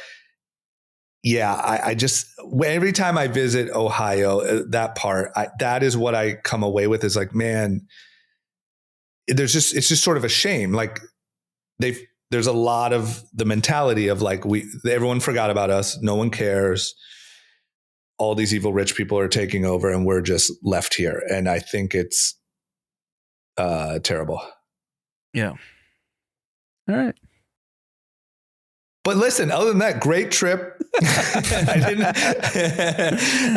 S1: yeah, I just, every time I visit Ohio, that part, that is what I come away with is like, man, it's just sort of a shame. Like there's a lot of the mentality of like, everyone forgot about us. No one cares. all these evil rich people are taking over and we're just left here. And I think it's terrible.
S2: Yeah. All right.
S1: But listen, other than that, great trip. I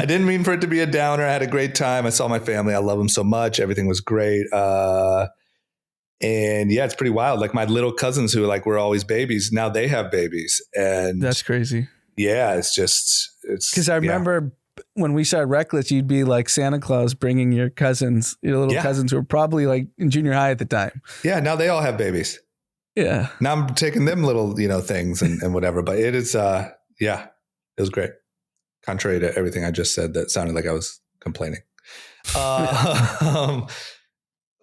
S1: didn't mean for it to be a downer. I had a great time. I saw my family. I love them so much. Everything was great. And yeah, it's pretty wild. Like my little cousins who like were always babies, now they have babies. And
S2: That's crazy.
S1: yeah, it's
S2: because I remember when we started Reckless, you'd be like Santa Claus bringing your cousins, your little cousins who were probably like in junior high at the time.
S1: Yeah. Now they all have babies.
S2: Yeah.
S1: Now I'm taking them little, things and whatever, but it is, it was great. Contrary to everything I just said, that sounded like I was complaining.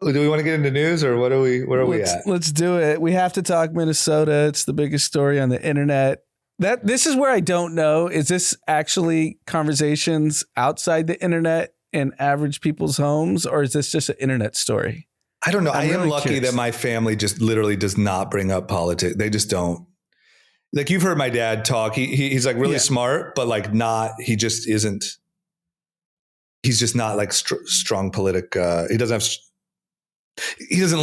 S1: Do we want to get into news or where are we at?
S2: Let's do it. We have to talk Minnesota. It's the biggest story on the internet. This is where I don't know. Is this actually conversations outside the internet in average people's homes, or is this just an internet story?
S1: I don't know. I am lucky
S2: curious.
S1: that my family just literally does not bring up politics. They just don't. Like you've heard my dad talk. He's like really smart, but like not. He just isn't. He's just not like strong politic. He doesn't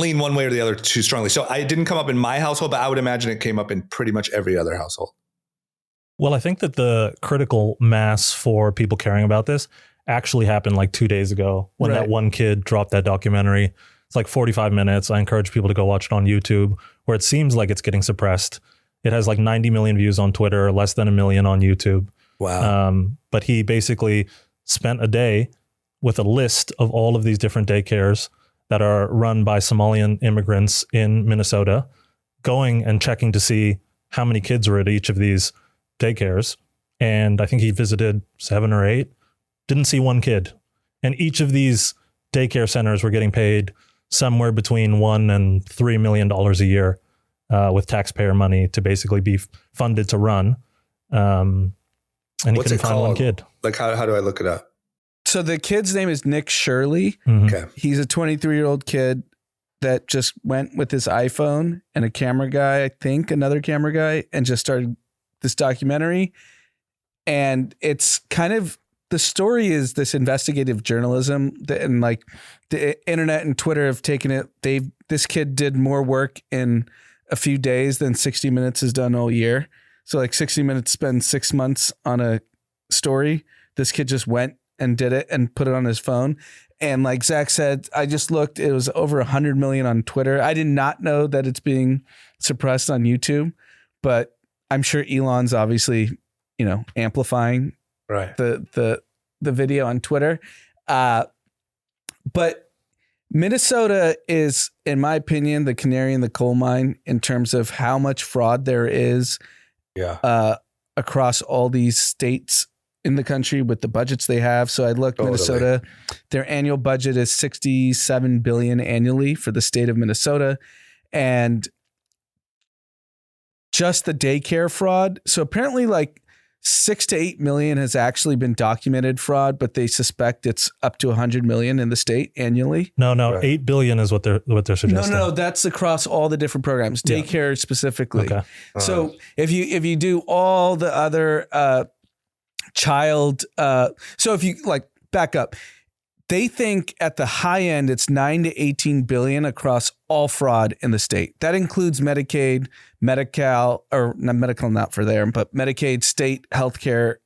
S1: lean one way or the other too strongly. So I didn't come up in my household, but I would imagine it came up in pretty much every other household.
S3: Well, I think that the critical mass for people caring about this actually happened like 2 days ago when that one kid dropped that documentary. It's like 45 minutes. I encourage people to go watch it on YouTube, where it seems like it's getting suppressed. It has like 90 million views on Twitter, less than 1 million on YouTube.
S1: Wow.
S3: But he basically spent a day with a list of all of these different daycares that are run by Somalian immigrants in Minnesota, going and checking to see how many kids were at each of these daycares. And I think he visited 7 or 8, didn't see one kid. And each of these daycare centers were getting paid somewhere between $1 and $3 million a year with taxpayer money to basically be funded to run. And he couldn't find one kid.
S1: Like, how do I look it up?
S2: So the kid's name is Nick Shirley.
S3: Mm-hmm.
S1: Okay.
S2: He's a 23-year-old kid that just went with his iPhone and a camera guy, I think another camera guy, and just started this documentary. And it's kind of, the story is this investigative journalism and like the internet and Twitter have taken it. This kid did more work in a few days than 60 Minutes has done all year. So like 60 Minutes spends 6 months on a story. This kid just went and did it and put it on his phone. And like Zach said, I just looked, it was over 100 million on Twitter. I did not know that it's being suppressed on YouTube, but I'm sure Elon's obviously, amplifying the video on Twitter. But Minnesota is, in my opinion, the canary in the coal mine in terms of how much fraud there is across all these states in the country with the budgets they have. So I looked, Minnesota, their annual budget is $67 billion annually for the state of Minnesota. And just the daycare fraud. So apparently like 6 to 8 million has actually been documented fraud, but they suspect it's up to 100 million in the state annually.
S3: No, 8 billion is what they're suggesting.
S2: No, that's across all the different programs, daycare specifically.
S3: Okay.
S2: So if you do all the other child, so if you like back up, they think at the high end it's 9 to 18 billion across all fraud in the state. That includes Medicaid, Medi-Cal, or not Medi-Cal, not for there, but Medicaid, state healthcare,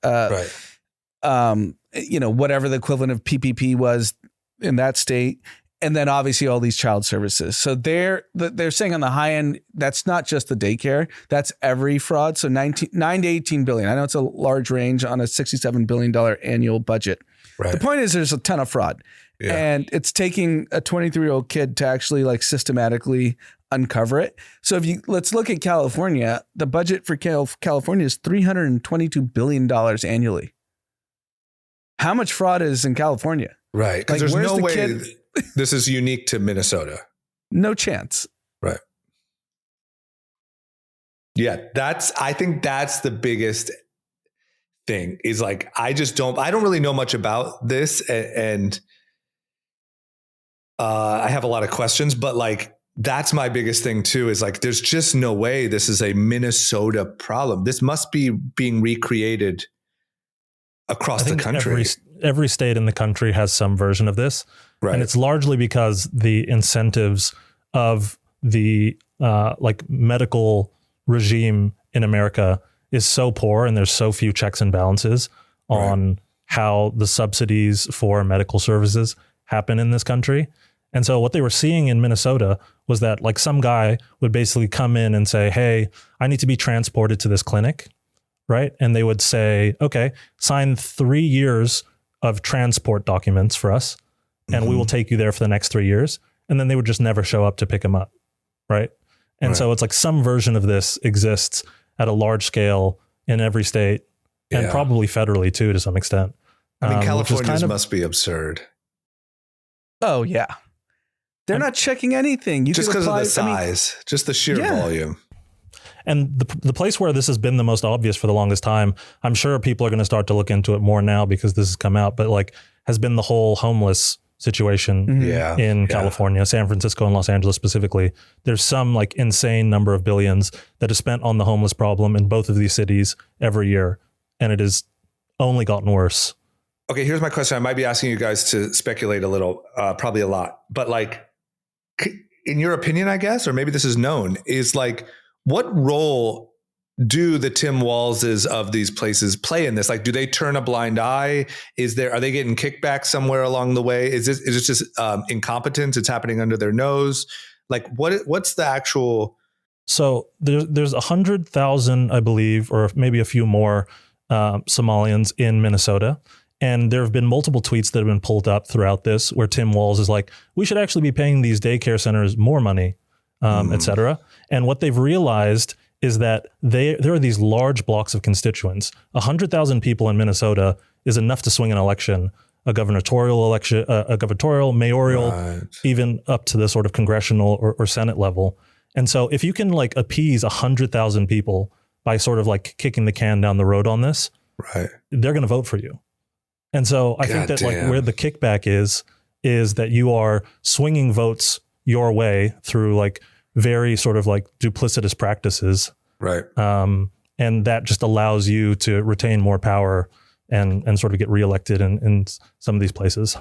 S2: whatever the equivalent of PPP was in that state. And then obviously all these child services. So they're saying on the high end, that's not just the daycare, that's every fraud. So 9 to 18 billion. I know it's a large range on a $67 billion annual budget. Right. The point is there's a ton of fraud and it's taking a 23-year-old kid to actually like systematically uncover it. So let's look at California. The budget for California is $322 billion annually. How much fraud is in California?
S1: Right. Because there's no way this is unique to Minnesota. No
S2: chance.
S1: Right. Yeah. I think that's the biggest thing is like, I don't really know much about this and I have a lot of questions, but like, that's my biggest thing too, is like, there's just no way this is a Minnesota problem. This must be being recreated across
S3: I
S1: the
S3: think
S1: country.
S3: every state in the country has some version of this.
S1: Right.
S3: And it's largely because the incentives of the like medical regime in America is so poor, and there's so few checks and balances on how the subsidies for medical services happen in this country. And so what they were seeing in Minnesota was that like some guy would basically come in and say, hey, I need to be transported to this clinic, right? And they would say, okay, sign 3 years of transport documents for us, and we will take you there for the next 3 years. And then they would just never show up to pick him up, right? And so it's like some version of this exists at a large scale in every state, and probably federally too, to some extent.
S1: I mean, California's must be absurd.
S2: Oh yeah. They're not checking anything. You
S1: just because of the size, just the sheer volume.
S3: And the place where this has been the most obvious for the longest time, I'm sure people are going to start to look into it more now because this has come out, but like has been the whole homeless situation in California, San Francisco and Los Angeles specifically. There's some like insane number of billions that is spent on the homeless problem in both of these cities every year. And it has only gotten worse.
S1: Okay, here's my question. I might be asking you guys to speculate a little, probably a lot, but like, in your opinion, I guess, or maybe this is known, is like, what role do the Tim Wallses of these places play in this? Like, do they turn a blind eye? Are they getting kickback somewhere along the way? Is it just incompetence? It's happening under their nose. Like, what's the actual?
S3: So there's 100,000, I believe, or maybe a few more Somalians in Minnesota. And there have been multiple tweets that have been pulled up throughout this where Tim Walz is like, we should actually be paying these daycare centers more money, et cetera. And what they've realized is that there are these large blocks of constituents. 100,000 people in Minnesota is enough to swing an election, a gubernatorial election, a gubernatorial, mayoral, even up to the sort of congressional or Senate level. And so if you can like appease 100,000 people by sort of like kicking the can down the road on this, they're going to vote for you. And so I think that like where the kickback is that you are swinging votes your way through like very sort of like duplicitous practices.
S1: Right.
S3: And that just allows you to retain more power and sort of get reelected in some of these places.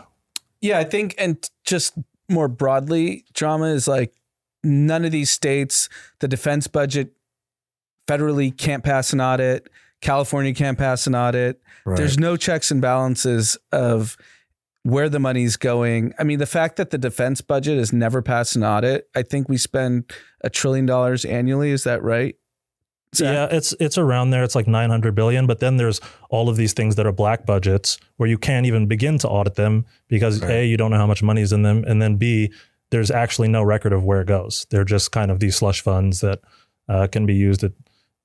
S2: Yeah, I think, and just more broadly, drama is like none of these states, the defense budget federally can't pass an audit. California can't pass an audit. Right. There's no checks and balances of where the money's going. I mean, the fact that the defense budget has never passed an audit, I think we spend $1 trillion annually. Is that right?
S3: Yeah, it's around there. It's like 900 billion. But then there's all of these things that are black budgets where you can't even begin to audit them because A, you don't know how much money is in them. And then B, there's actually no record of where it goes. They're just kind of these slush funds that can be used at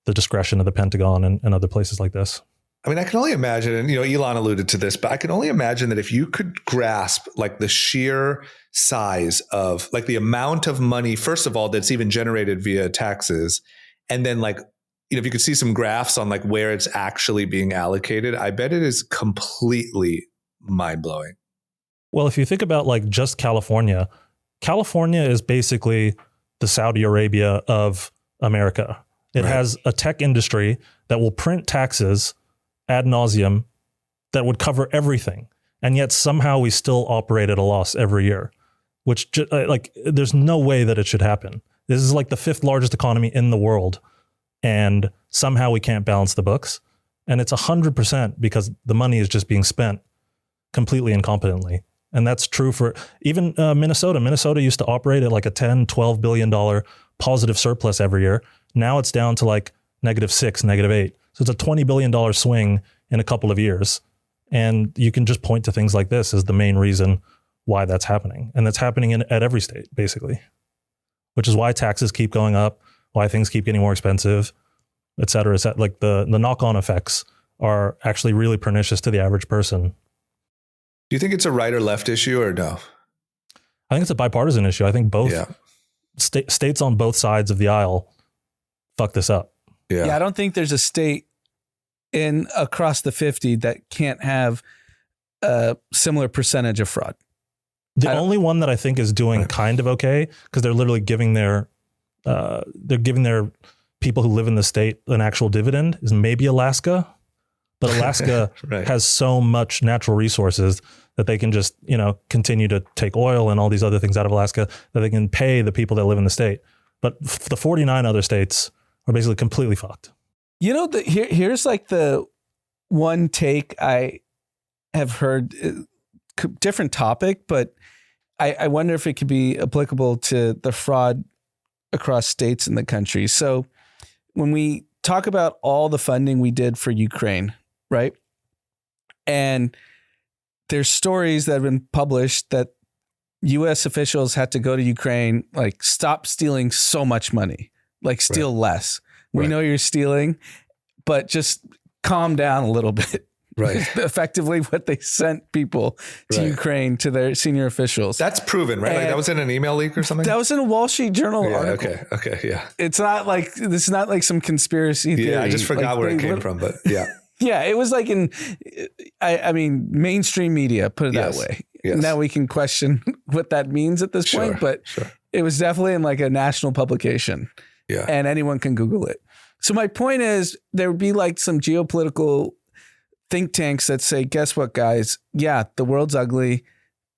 S3: the discretion of the Pentagon and other places like this.
S1: I mean, I can only imagine, and Elon alluded to this, but I can only imagine that if you could grasp like the sheer size of like the amount of money, first of all, that's even generated via taxes, and then like, if you could see some graphs on like where it's actually being allocated, I bet it is completely mind blowing.
S3: Well, if you think about like just California is basically the Saudi Arabia of America. It has a tech industry that will print taxes ad nauseum that would cover everything. And yet somehow we still operate at a loss every year, which like there's no way that it should happen. This is like the 5th largest economy in the world. And somehow we can't balance the books. And it's 100% because the money is just being spent completely incompetently. And that's true for even Minnesota. Minnesota used to operate at like a $10, $12 billion positive surplus every year. Now it's down to like -6, -8. So it's a $20 billion swing in a couple of years. And you can just point to things like this as the main reason why that's happening. And that's happening at every state, basically, which is why taxes keep going up, why things keep getting more expensive, et cetera. Like the knock-on effects are actually really pernicious to the average person.
S1: Do you think it's a right or left issue or no?
S3: I think it's a bipartisan issue. I think both states on both sides of the aisle fuck this up.
S2: Yeah, I don't think there's a state in across the 50 that can't have a similar percentage of fraud.
S3: The only one that I think is doing kind of okay, because they're literally giving their people who live in the state an actual dividend, is maybe Alaska. But Alaska
S1: Right.
S3: has so much natural resources that they can just, continue to take oil and all these other things out of Alaska that they can pay the people that live in the state. But the 49 other states are basically completely fucked.
S2: Here's like the one take I have heard, different topic, but I wonder if it could be applicable to the fraud across states in the country. So when we talk about all the funding we did for Ukraine, right? And there's stories that have been published that U.S. officials had to go to Ukraine, like stop stealing so much money, like steal less. We
S1: Right.
S2: know you're stealing, but just calm down a little bit.
S1: Right.
S2: Effectively what they sent people to
S1: Right.
S2: Ukraine, to their senior officials.
S1: That's proven, right? Like
S2: And
S1: that was in an email leak or something?
S2: That was in a Wall Street Journal
S1: Yeah,
S2: article.
S1: okay, yeah.
S2: It's not like, this is not like some conspiracy theory.
S1: Yeah, I just forgot
S2: Like,
S1: where it
S2: they
S1: came from, but yeah.
S2: Yeah, it was like I mean, mainstream media, put it
S1: Yes,
S2: that way.
S1: yes.
S2: Now we can question what that means at this point, but
S1: Sure.
S2: it was definitely in like a national publication,
S1: Yeah.
S2: and anyone can Google it. So my point is, there would be like some geopolitical think tanks that say, guess what, guys? Yeah, the world's ugly.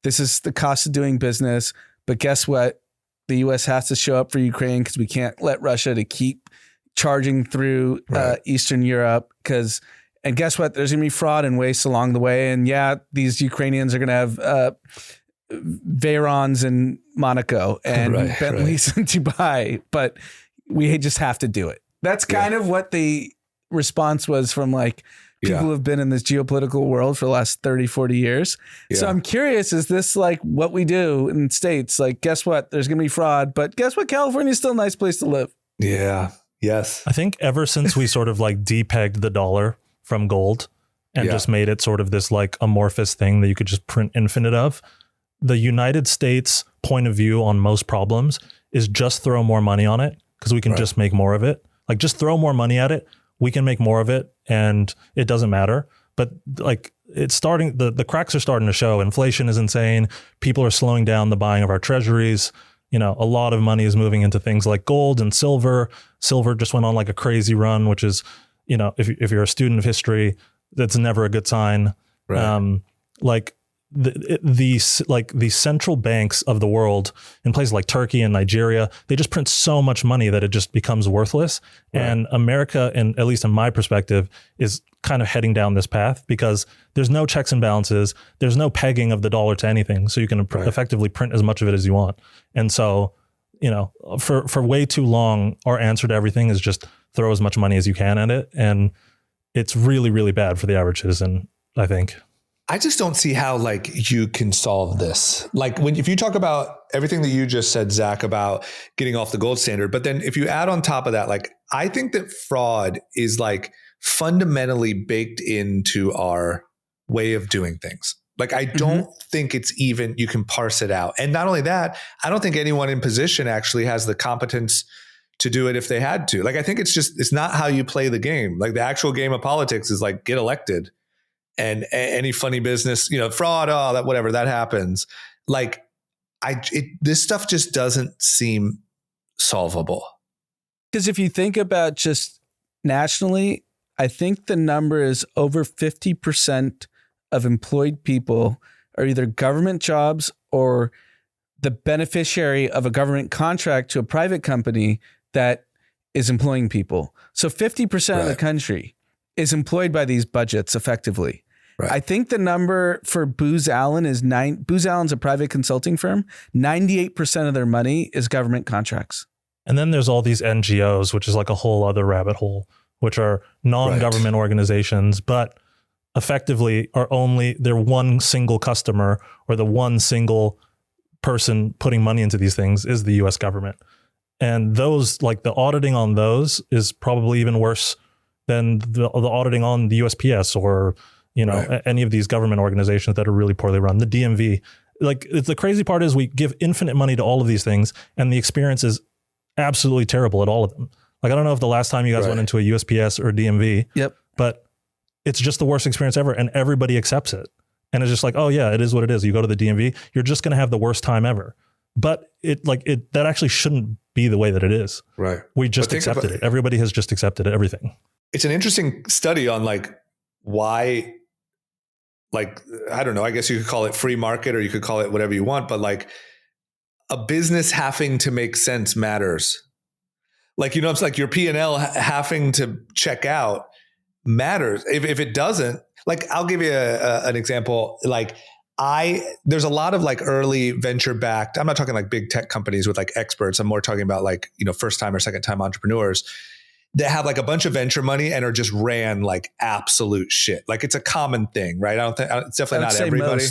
S2: This is the cost of doing business. But guess what? The U.S. has to show up for Ukraine because we can't let Russia to keep charging through
S1: Right.
S2: Eastern Europe. And guess what? There's going to be fraud and waste along the way. And yeah, these Ukrainians are going to have Veyrons in Monaco and
S1: Right,
S2: Bentleys in Dubai, but we just have to do it. That's kind of what the response was from like people who have been in this geopolitical world for the last 30, 40 years. So
S1: Yeah.
S2: I'm curious, is this like what we do in states? Like, guess what? There's going to be fraud, but guess what? California's still a nice place to live.
S1: Yeah. Yes.
S3: I think ever since we sort of like depegged the dollar from gold and
S1: Yeah.
S3: just made it sort of this like amorphous thing that you could just print infinite of, the United States point of view on most problems is just throw more money on it because we can
S1: Right.
S3: just make more of it. Like just throw more money at it. We can make more of it and it doesn't matter. But like it's starting, the cracks are starting to show. Inflation is insane. People are slowing down the buying of our treasuries. A lot of money is moving into things like gold and silver. Silver just went on like a crazy run, which is, if you're a student of history, that's never a good sign.
S1: Right.
S3: Like the central banks of the world in places like Turkey and Nigeria, they just print so much money that it just becomes worthless.
S1: Right.
S3: And America, and at least in my perspective, is kind of heading down this path because there's no checks and balances. There's no pegging of the dollar to anything. So you can effectively print as much of it as you want. And so, for way too long, our answer to everything is just throw as much money as you can at it. And it's really, really bad for the average citizen, I think.
S1: I just don't see how like you can solve this. Like if you talk about everything that you just said, Zach, about getting off the gold standard, but then if you add on top of that, like I think that fraud is like fundamentally baked into our way of doing things. Like I don't think it's even, you can parse it out. And not only that, I don't think anyone in position actually has the competence to do it if they had to. Like I think it's not how you play the game. Like the actual game of politics is like get elected. And any funny business, fraud, whatever, that happens. Like this stuff just doesn't seem solvable.
S2: Because if you think about just nationally, I think the number is over 50% of employed people are either government jobs or the beneficiary of a government contract to a private company that is employing people. So 50% of the country is employed by these budgets effectively. Right. I think the number for Booz Allen is Booz Allen's a private consulting firm. 98% of their money is government contracts.
S3: And then there's all these NGOs, which is like a whole other rabbit hole, which are non-government organizations, but effectively they're one single customer or the one single person putting money into these things is the US government. And those, like the auditing on those is probably even worse than the auditing on the USPS or any of these government organizations that are really poorly run. The DMV, like the crazy part is we give infinite money to all of these things and the experience is absolutely terrible at all of them. Like, I don't know if the last time you guys went into a USPS or DMV, but it's just the worst experience ever and everybody accepts it. And it's just like, oh yeah, it is what it is. You go to the DMV, you're just going to have the worst time ever. But that actually shouldn't be the way that it is. Right. We just accepted it. Everybody has just accepted everything.
S1: It's an interesting study on like why, like, I don't know, I guess you could call it free market or you could call it whatever you want, but like a business having to make sense matters. Like, you know, it's like your P&L having to check out matters. If it doesn't, like, I'll give you an example. Like, there's a lot of like early venture backed, I'm not talking like big tech companies with like experts. I'm more talking about like, you know, first time or second time entrepreneurs that have like a bunch of venture money and are just ran like absolute shit. Like, it's a common thing, right? It's definitely not everybody.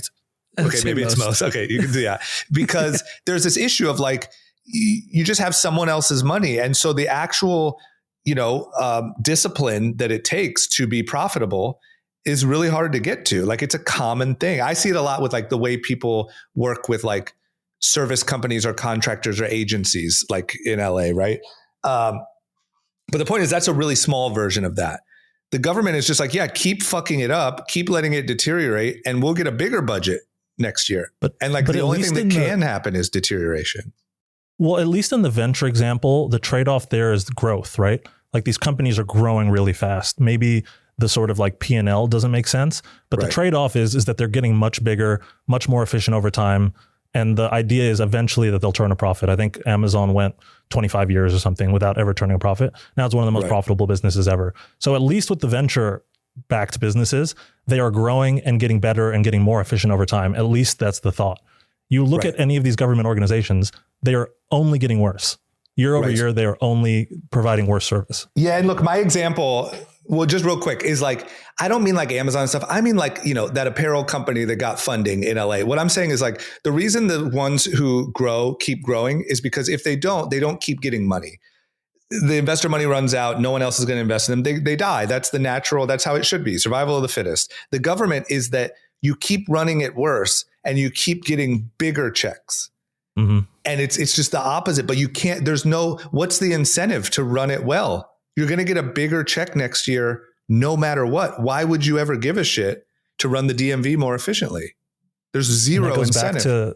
S1: Okay, maybe it's most. Okay, you can do that. Because there's this issue of like, you just have someone else's money. And so the actual, you know, discipline that it takes to be profitable is really hard to get to. Like, it's a common thing. I see it a lot with like the way people work with like service companies or contractors or agencies, like in LA, right? But the point is, that's a really small version of that. The government is just like, yeah, keep fucking it up, keep letting it deteriorate, and we'll get a bigger budget next year. But the only thing that can happen is deterioration.
S3: Well, at least in the venture example, the trade-off there is the growth, right? Like, these companies are growing really fast. Maybe the sort of like P&L doesn't make sense, but the trade-off is that they're getting much bigger, much more efficient over time. And the idea is eventually that they'll turn a profit. I think Amazon went 25 years or something without ever turning a profit. Now it's one of the most profitable businesses ever. So at least with the venture-backed businesses, they are growing and getting better and getting more efficient over time. At least that's the thought. You look at any of these government organizations, they are only getting worse. Year over year, they are only providing worse service.
S1: Yeah, and look, my example, well, just real quick, is like, I don't mean like Amazon and stuff. I mean like, you know, that apparel company that got funding in LA. What I'm saying is like, the reason the ones who grow keep growing is because if they don't keep getting money. The investor money runs out. No one else is going to invest in them. They die. That's the natural, that's how it should be. Survival of the fittest. The government is that you keep running it worse and you keep getting bigger checks. Mm-hmm. And it's just the opposite, but you can't, what's the incentive to run it well? You're going to get a bigger check next year, no matter what. Why would you ever give a shit to run the DMV more efficiently? There's zero incentive.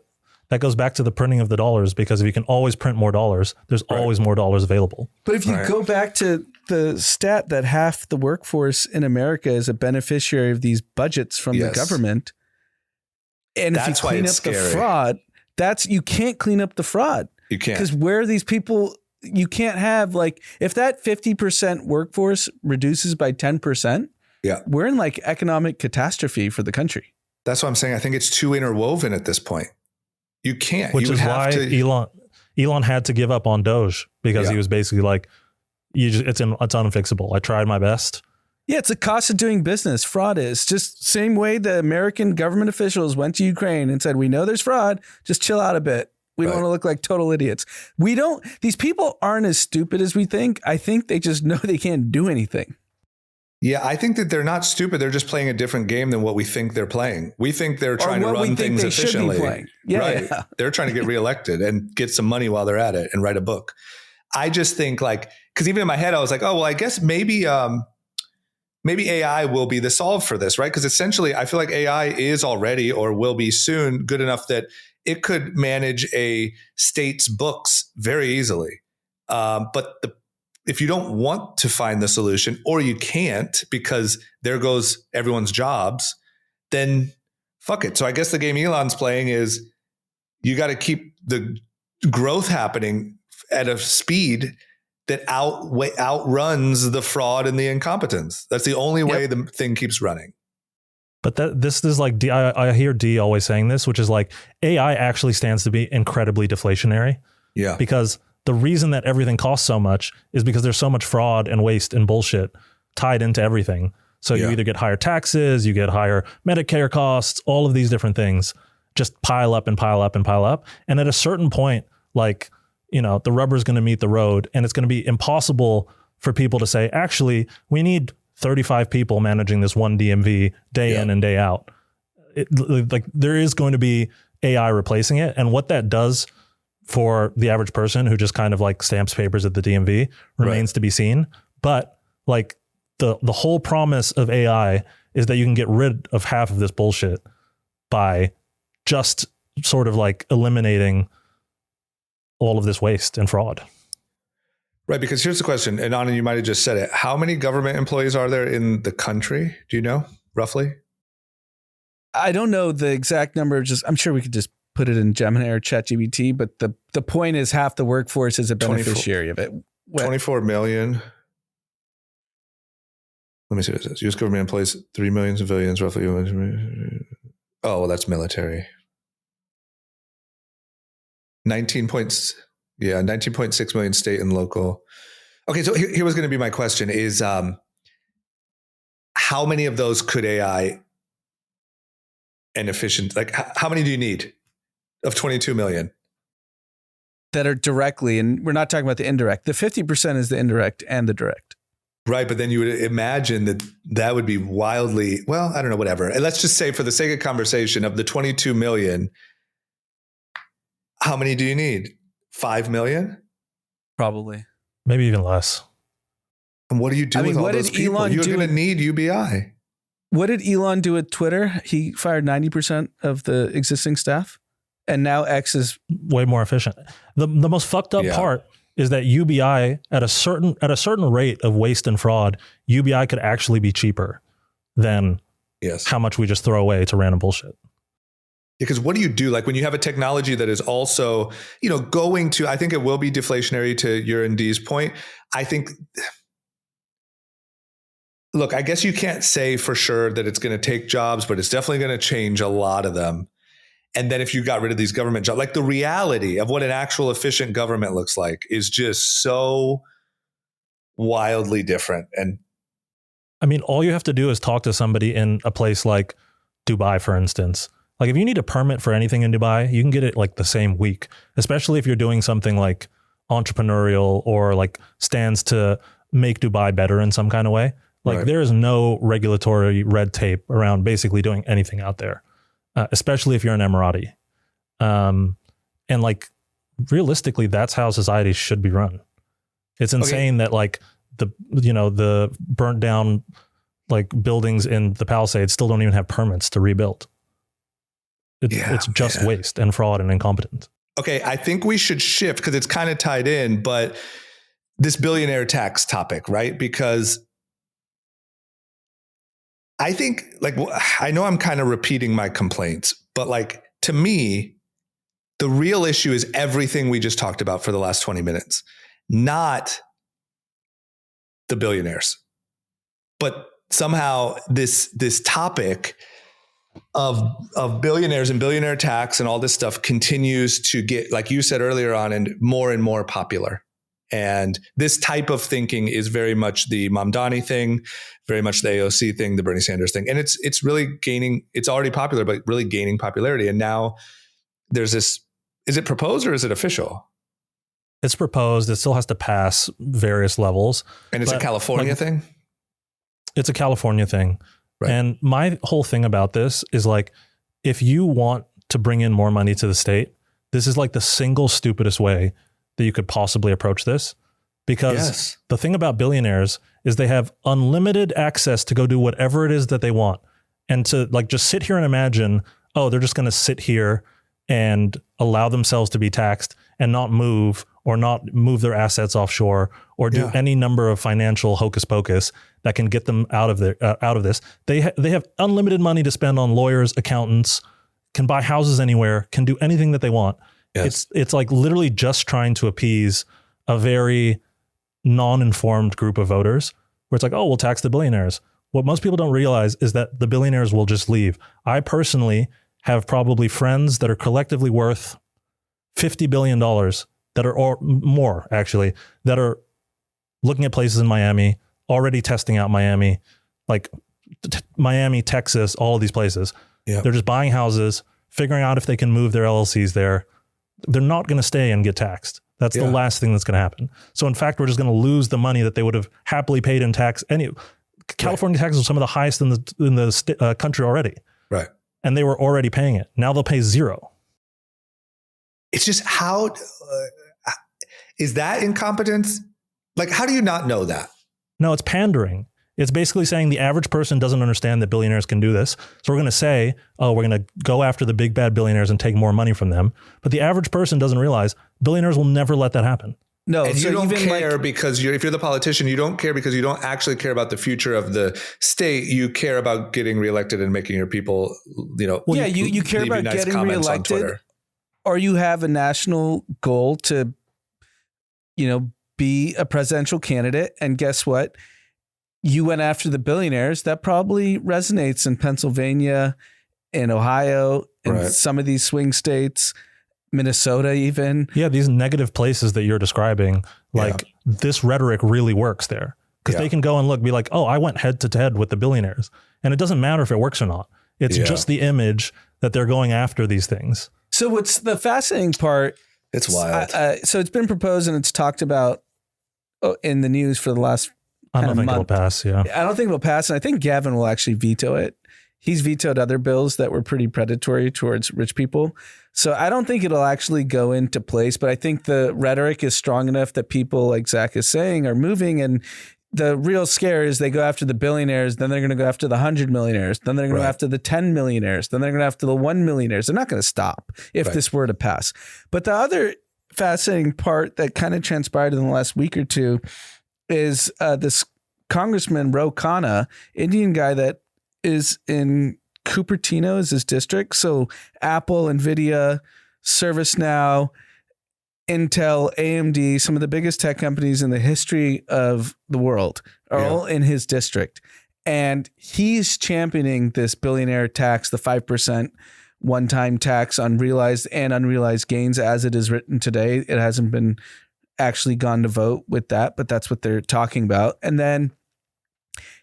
S3: That goes back to the printing of the dollars, because if you can always print more dollars, there's always more dollars available.
S2: But if you go back to the stat that half the workforce in America is a beneficiary of these budgets from the government, and if you clean up the fraud, you can't clean up the fraud.
S1: You can't.
S2: Because where are these people? You can't have, like, if that 50% workforce reduces by 10%, we're in like economic catastrophe for the country.
S1: That's what I'm saying. I think it's too interwoven at this point. You can't.
S3: Which is why Elon had to give up on Doge, because he was basically like, it's unfixable. I tried my best.
S2: Yeah, it's a cost of doing business. Fraud is just same way the American government officials went to Ukraine and said, we know there's fraud, just chill out a bit. We don't want to look like total idiots. These people aren't as stupid as we think. I think they just know they can't do anything.
S1: Yeah, I think that they're not stupid. They're just playing a different game than what we think they're playing. We think they're trying to run things efficiently. Yeah. They're trying to get reelected and get some money while they're at it and write a book. I just think, like, because even in my head, I was like, oh, well, I guess maybe AI will be the solve for this, right? Because essentially, I feel like AI is already, or will be soon, good enough that it could manage a state's books very easily. But if you don't want to find the solution, or you can't because there goes everyone's jobs, then fuck it. So I guess the game Elon's playing is you got to keep the growth happening at a speed that outruns the fraud and the incompetence. That's the only way the thing keeps running.
S3: But this is like, I hear D always saying this, which is like, AI actually stands to be incredibly deflationary. Yeah. Because the reason that everything costs so much is because there's so much fraud and waste and bullshit tied into everything. So you either get higher taxes, you get higher Medicare costs, all of these different things just pile up and pile up and pile up. And at a certain point, like, you know, the rubber's going to meet the road, and it's going to be impossible for people to say, actually, we need 35 people managing this one DMV day in and day out. Like, there is going to be AI replacing it. And what that does for the average person who just kind of like stamps papers at the DMV remains to be seen. But like the whole promise of AI is that you can get rid of half of this bullshit by just sort of like eliminating all of this waste and fraud.
S1: Right, because here's the question, and Anna, you might have just said it. How many government employees are there in the country? Do you know, roughly?
S2: I don't know the exact number. I'm sure we could just put it in Gemini or ChatGPT, but the point is half the workforce is a beneficiary of it.
S1: 24 million. Let me see what it says. U.S. government employs 3 million civilians, roughly. Oh, well, that's military. 19.6 million state and local. Okay, so here was going to be my question is how many of those could AI and efficient, like how many do you need of 22 million?
S2: That are directly, and we're not talking about the indirect. The 50% is the indirect and the direct.
S1: Right, but then you would imagine that would be wildly, well, I don't know, whatever. And let's just say for the sake of conversation, of the 22 million, how many do you need? 5 million?
S2: Probably.
S3: Maybe even less.
S1: And what do you do with all those people?
S2: Elon
S1: You're going to need UBI.
S2: What did Elon do with Twitter? He fired 90% of the existing staff, and now X is
S3: way more efficient. The most fucked up part is that UBI at a certain rate of waste and fraud, UBI could actually be cheaper than how much we just throw away to random bullshit.
S1: Because what do you do? Like when you have a technology that is also, going to, I think it will be deflationary to your and D's point. I think, look, I guess you can't say for sure that it's going to take jobs, but it's definitely going to change a lot of them. And then if you got rid of these government jobs, like the reality of what an actual efficient government looks like is just so wildly different. And
S3: I mean, all you have to do is talk to somebody in a place like Dubai, for instance. Like if you need a permit for anything in Dubai, you can get it like the same week, especially if you're doing something like entrepreneurial or like stands to make Dubai better in some kind of way. Like there is no regulatory red tape around basically doing anything out there. Especially if you're an Emirati. And like realistically, that's how society should be run. It's insane that like the burnt down like buildings in the Palisades still don't even have permits to rebuild. It's just waste and fraud and incompetence.
S1: Okay, I think we should shift because it's kind of tied in, but this billionaire tax topic, right? Because I think, like, I know I'm kind of repeating my complaints, but like, to me, the real issue is everything we just talked about for the last 20 minutes, not the billionaires. But somehow this topic of billionaires and billionaire tax and all this stuff continues to get, like you said earlier on, and more popular. And this type of thinking is very much the Mamdani thing, very much the AOC thing, the Bernie Sanders thing. And it's really gaining, it's already popular, but really gaining popularity. And now there's this, is it proposed or is it official?
S3: It's proposed. It still has to pass various levels.
S1: And it's a California thing?
S3: It's a California thing. Right. And my whole thing about this is like, if you want to bring in more money to the state, this is like the single stupidest way that you could possibly approach this, because the thing about billionaires is they have unlimited access to go do whatever it is that they want. And to like just sit here and imagine, oh, they're just going to sit here and allow themselves to be taxed and not move their assets offshore or do any number of financial hocus pocus that can get them out of this. They have unlimited money to spend on lawyers, accountants, can buy houses anywhere, can do anything that they want. Yes. It's like literally just trying to appease a very non-informed group of voters where it's like, oh, we'll tax the billionaires. What most people don't realize is that the billionaires will just leave. I personally have probably friends that are collectively worth $50 billion that are, or more actually, that are looking at places in Miami, already testing out Miami, like Miami, Texas, all of these places. Yep. They're just buying houses, figuring out if they can move their LLCs there. They're not going to stay and get taxed. That's the last thing that's going to happen. So in fact, we're just going to lose the money that they would have happily paid in tax. California taxes are some of the highest in the country already. Right. And they were already paying it. Now they'll pay zero.
S1: It's just how, is that incompetence? Like, how do you not know that?
S3: No, it's pandering. It's basically saying the average person doesn't understand that billionaires can do this. So we're going to say, oh, we're going to go after the big bad billionaires and take more money from them. But the average person doesn't realize billionaires will never let that happen.
S2: No,
S1: And
S2: so
S1: you don't
S2: even
S1: care
S2: like,
S1: because if you're the politician, you don't care because you don't actually care about the future of the state. You care about getting reelected and making your people,
S2: yeah, you care
S1: leave you
S2: about
S1: nice
S2: getting
S1: comments on
S2: reelected,
S1: Twitter.
S2: or you have a national goal to, be a presidential candidate. And guess what? You went after the billionaires. That probably resonates in Pennsylvania, in Ohio, in
S1: Right.
S2: some of these swing states, Minnesota even.
S3: Yeah, these negative places that you're describing, like this rhetoric really works there because they can go and be like, oh, I went head to head with the billionaires. And it doesn't matter if it works or not. It's just the image that they're going after these things.
S2: So what's the fascinating part?
S1: It's wild.
S2: So it's been proposed and it's talked about in the news for the last
S3: I don't think it'll pass. Yeah.
S2: I don't think it'll pass. And I think Gavin will actually veto it. He's vetoed other bills that were pretty predatory towards rich people. So I don't think it'll actually go into place, but I think the rhetoric is strong enough that people, like Zach is saying, are moving. And the real scare is they go after the billionaires, then they're going to go after the 100 millionaires, then they're going to go after the 10 millionaires, then they're going to go after the 1 millionaires. They're not going to stop if this were to pass. But the other fascinating part that kind of transpired in the last week or two is this Congressman Ro Khanna, Indian guy that is in Cupertino is his district. So Apple, NVIDIA, ServiceNow, Intel, AMD, some of the biggest tech companies in the history of the world are all in his district. And he's championing this billionaire tax, the 5% one-time tax on realized and unrealized gains as it is written today. It hasn't been actually gone to vote with that, but that's what they're talking about. And then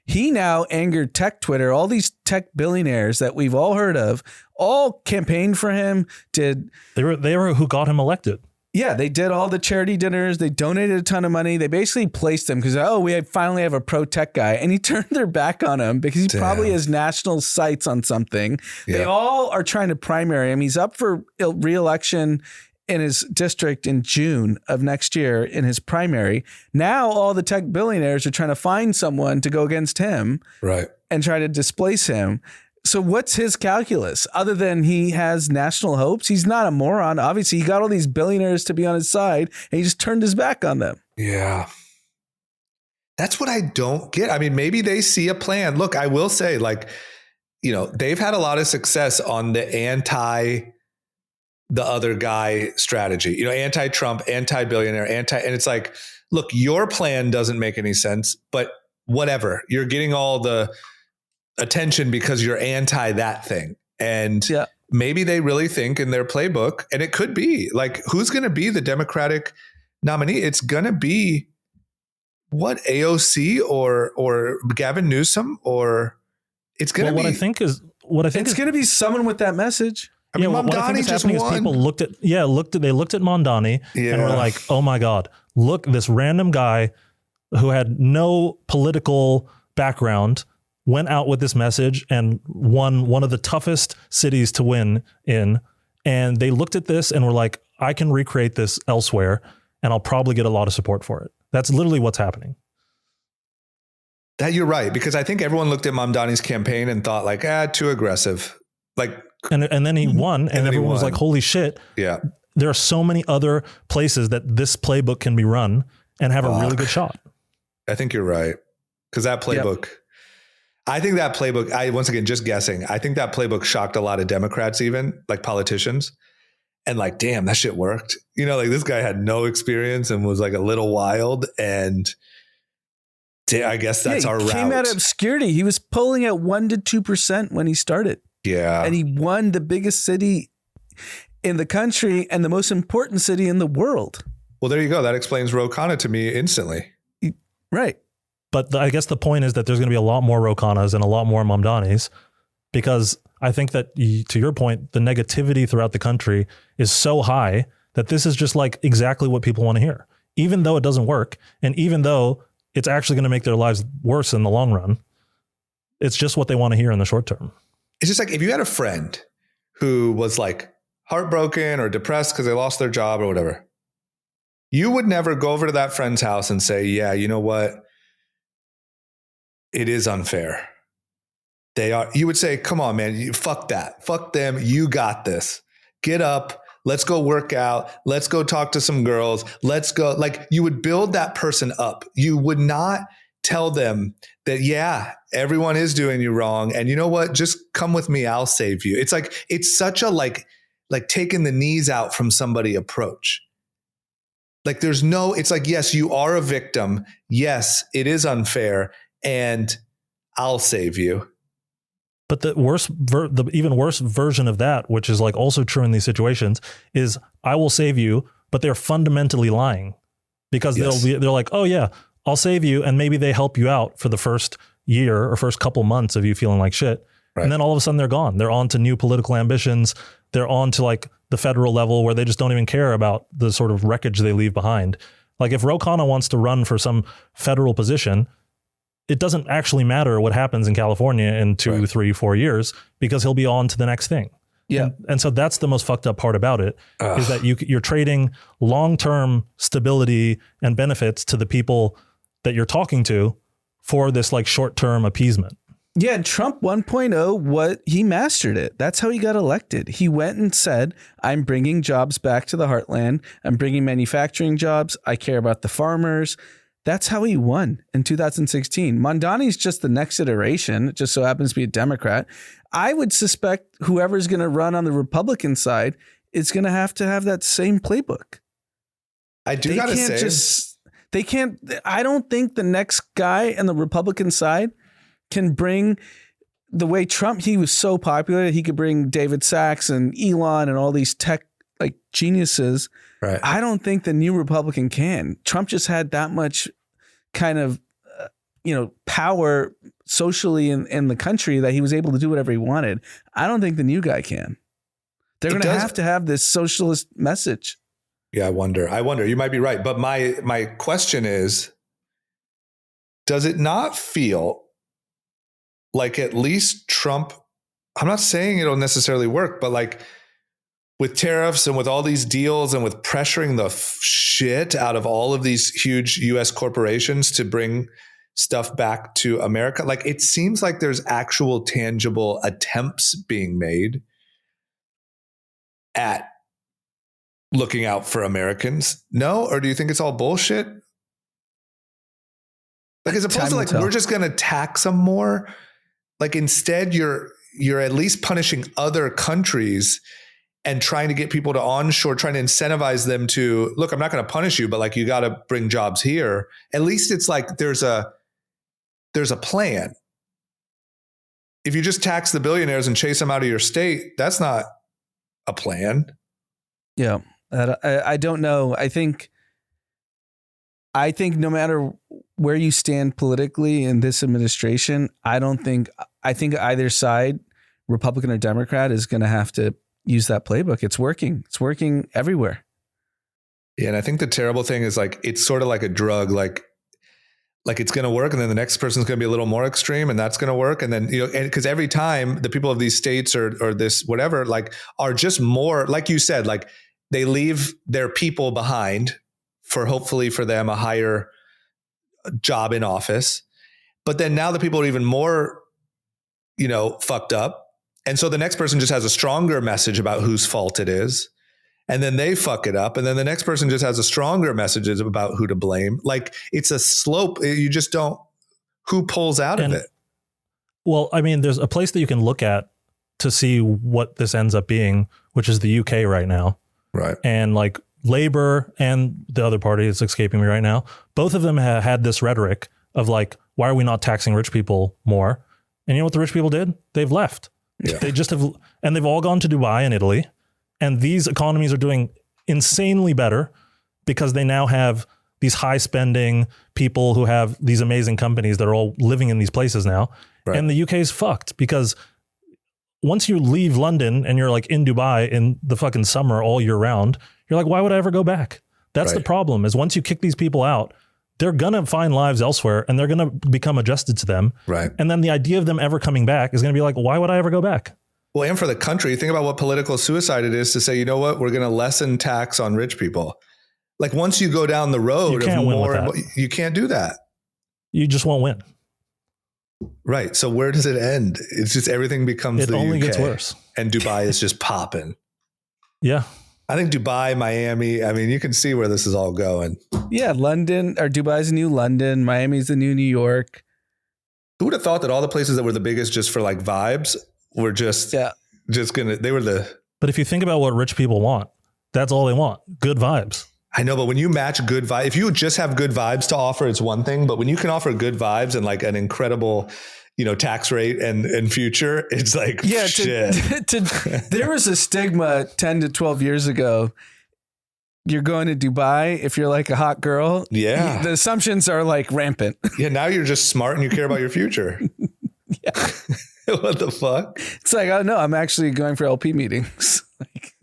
S2: he now angered tech Twitter. All these tech billionaires that we've all heard of all campaigned for him. They were
S3: who got him elected.
S2: Yeah, they did all the charity dinners. They donated a ton of money. They basically placed him because, we finally have a pro-tech guy. And he turned their back on him because he probably has national sights on something. Yeah. They all are trying to primary him. He's up for re-election in his district in June of next year in his primary. Now all the tech billionaires are trying to find someone to go against him and try to displace him. So what's his calculus other than he has national hopes? He's not a moron. Obviously, he got all these billionaires to be on his side and he just turned his back on them.
S1: Yeah. That's what I don't get. I mean, maybe they see a plan. Look, I will say, they've had a lot of success on the the other guy strategy, anti-Trump, anti-billionaire, and it's like, look, your plan doesn't make any sense, but whatever. You're getting all the attention because you're anti that thing. And maybe they really think in their playbook, and it could be like, who's going to be the Democratic nominee? It's going to be AOC or Gavin Newsom, or it's going to be.
S3: What I think
S2: it's going to be someone with that message.
S1: I mean,
S3: what I think is happening is people looked at Mamdani and were like, oh my God, look, this random guy who had no political background went out with this message and won one of the toughest cities to win in. And they looked at this and were like, I can recreate this elsewhere and I'll probably get a lot of support for it. That's literally what's happening.
S1: That you're right, because I think everyone looked at Mamdani's campaign and thought too aggressive.
S3: And then he won and everyone was like, holy shit. Yeah. There are so many other places that this playbook can be run and have a really good shot.
S1: I think you're right. Because that playbook, I think that playbook, once again, just guessing, I think that playbook shocked a lot of Democrats, even politicians. And damn, that shit worked. This guy had no experience and was a little wild. And I guess that's our route.
S2: He came out of obscurity. He was polling at 1% to 2% when he started.
S1: Yeah.
S2: And he won the biggest city in the country and the most important city in the world.
S1: Well, there you go. That explains Ro Khanna to me instantly.
S2: Right.
S3: But I guess the point is that there's going to be a lot more Ro Khannas and a lot more Mamdanis, because I think that, to your point, the negativity throughout the country is so high that this is just exactly what people want to hear, even though it doesn't work. And even though it's actually going to make their lives worse in the long run, it's just what they want to hear in the short term.
S1: It's just if you had a friend who was heartbroken or depressed because they lost their job or whatever, you would never go over to that friend's house and say, yeah, you know what? It is unfair. You would say, come on, man, fuck that. Fuck them. You got this. Get up. Let's go work out. Let's go talk to some girls. Let's go. Like, you would build that person up. You would not tell them that, yeah, everyone is doing you wrong. And you know what? Just come with me. I'll save you. It's like, it's such a like taking the knees out from somebody approach. Like, there's no, it's like, yes, you are a victim. Yes, it is unfair. And I'll save you.
S3: But the even worse version of that, which is like also true in these situations, is I will save you, but they're fundamentally lying, because they're like, oh yeah, I'll save you, and maybe they help you out for the first year or first couple months of you feeling like shit, right. And then all of a sudden they're gone. They're on to new political ambitions. They're on to like the federal level where they just don't even care about the sort of wreckage they leave behind. Like if Ro Khanna wants to run for some federal position, it doesn't actually matter what happens in California in 2, 3, 4 years, because he'll be on to the next thing.
S2: Yeah.
S3: And so that's the most fucked up part about it, is that you're trading long-term stability and benefits to the people that you're talking to for this like short-term appeasement.
S2: Yeah. Trump 1.0, he mastered it. That's how he got elected. He went and said, I'm bringing jobs back to the heartland. I'm bringing manufacturing jobs. I care about the farmers. That's how he won in 2016. Mondani's just the next iteration. It just so happens to be a Democrat. I would suspect whoever's going to run on the Republican side is going to have that same playbook.
S1: I do got to say,
S2: they can't. I don't think the next guy on the Republican side can bring the way Trump. He was so popular. He could bring David Sachs and Elon and all these tech like geniuses.
S1: Right.
S2: I don't think the new Republican can. Trump just had that much kind of, power socially in the country that he was able to do whatever he wanted. I don't think the new guy can. They're going to have this socialist message.
S1: Yeah, I wonder. You might be right. But my question is, does it not feel like at least Trump, I'm not saying it'll necessarily work, but like with tariffs and with all these deals and with pressuring the shit out of all of these huge US corporations to bring stuff back to America, like it seems like there's actual tangible attempts being made at looking out for Americans. No? Or do you think it's all bullshit? Like as opposed to like, we're just going to tax them more. Like instead you're at least punishing other countries and trying to get people to onshore, trying to incentivize them to, look, I'm not going to punish you, but like you got to bring jobs here. At least it's like there's a plan. If you just tax the billionaires and chase them out of your state, that's not a plan.
S2: Yeah. I don't know. I think no matter where you stand politically in this administration, I think either side, Republican or Democrat, is going to have to use that playbook. It's working. It's working everywhere.
S1: Yeah. And I think the terrible thing is like, it's sort of like a drug, like it's going to work. And then the next person's going to be a little more extreme and that's going to work. And then, and cause every time the people of these states or this, whatever, like are just more, like you said, like they leave their people behind for hopefully for them a higher job in office. But then now the people are even more, fucked up. And so the next person just has a stronger message about whose fault it is. And then they fuck it up. And then the next person just has a stronger messages about who to blame. Like it's a slope. You just don't, who pulls out of it?
S3: Well, I mean, there's a place that you can look at to see what this ends up being, which is the UK right now.
S1: Right.
S3: And like Labour and the other party is escaping me right now. Both of them have had this rhetoric of like, why are we not taxing rich people more? And you know what the rich people did? They've left. Yeah. They just have, and they've all gone to Dubai and Italy. And these economies are doing insanely better because they now have these high spending people who have these amazing companies that are all living in these places now. Right. And the UK is fucked because once you leave London and you're like in Dubai in the fucking summer all year round, you're like, why would I ever go back? That's the problem, is once you kick these people out, they're going to find lives elsewhere and they're going to become adjusted to them.
S1: Right.
S3: And then the idea of them ever coming back is going to be like, why would I ever go back?
S1: Well, and for the country, think about what political suicide it is to say, you know what, we're going to lessen tax on rich people. Like once you go down the road of more, you can't do that.
S3: You just won't win.
S1: Right. So where does it end? It's just everything becomes
S3: it
S1: the
S3: only
S1: UK,
S3: gets worse.
S1: And Dubai is just popping.
S3: Yeah.
S1: I think Dubai, Miami. I mean, you can see where this is all going.
S2: Yeah, London or Dubai's the new London. Miami's the new New York.
S1: Who would have thought that all the places that were the biggest just for like vibes were just gonna, they were the.
S3: But if you think about what rich people want, that's all they want. Good vibes.
S1: I know, but when you match good vibes, if you just have good vibes to offer, it's one thing. But when you can offer good vibes and like an incredible, tax rate and future, it's like, shit.
S2: There was a stigma 10 to 12 years ago. You're going to Dubai if you're like a hot girl.
S1: Yeah.
S2: The assumptions are like rampant.
S1: Yeah. Now you're just smart and you care about your future.
S2: Yeah.
S1: What the fuck?
S2: It's like, oh no, I'm actually going for LP meetings.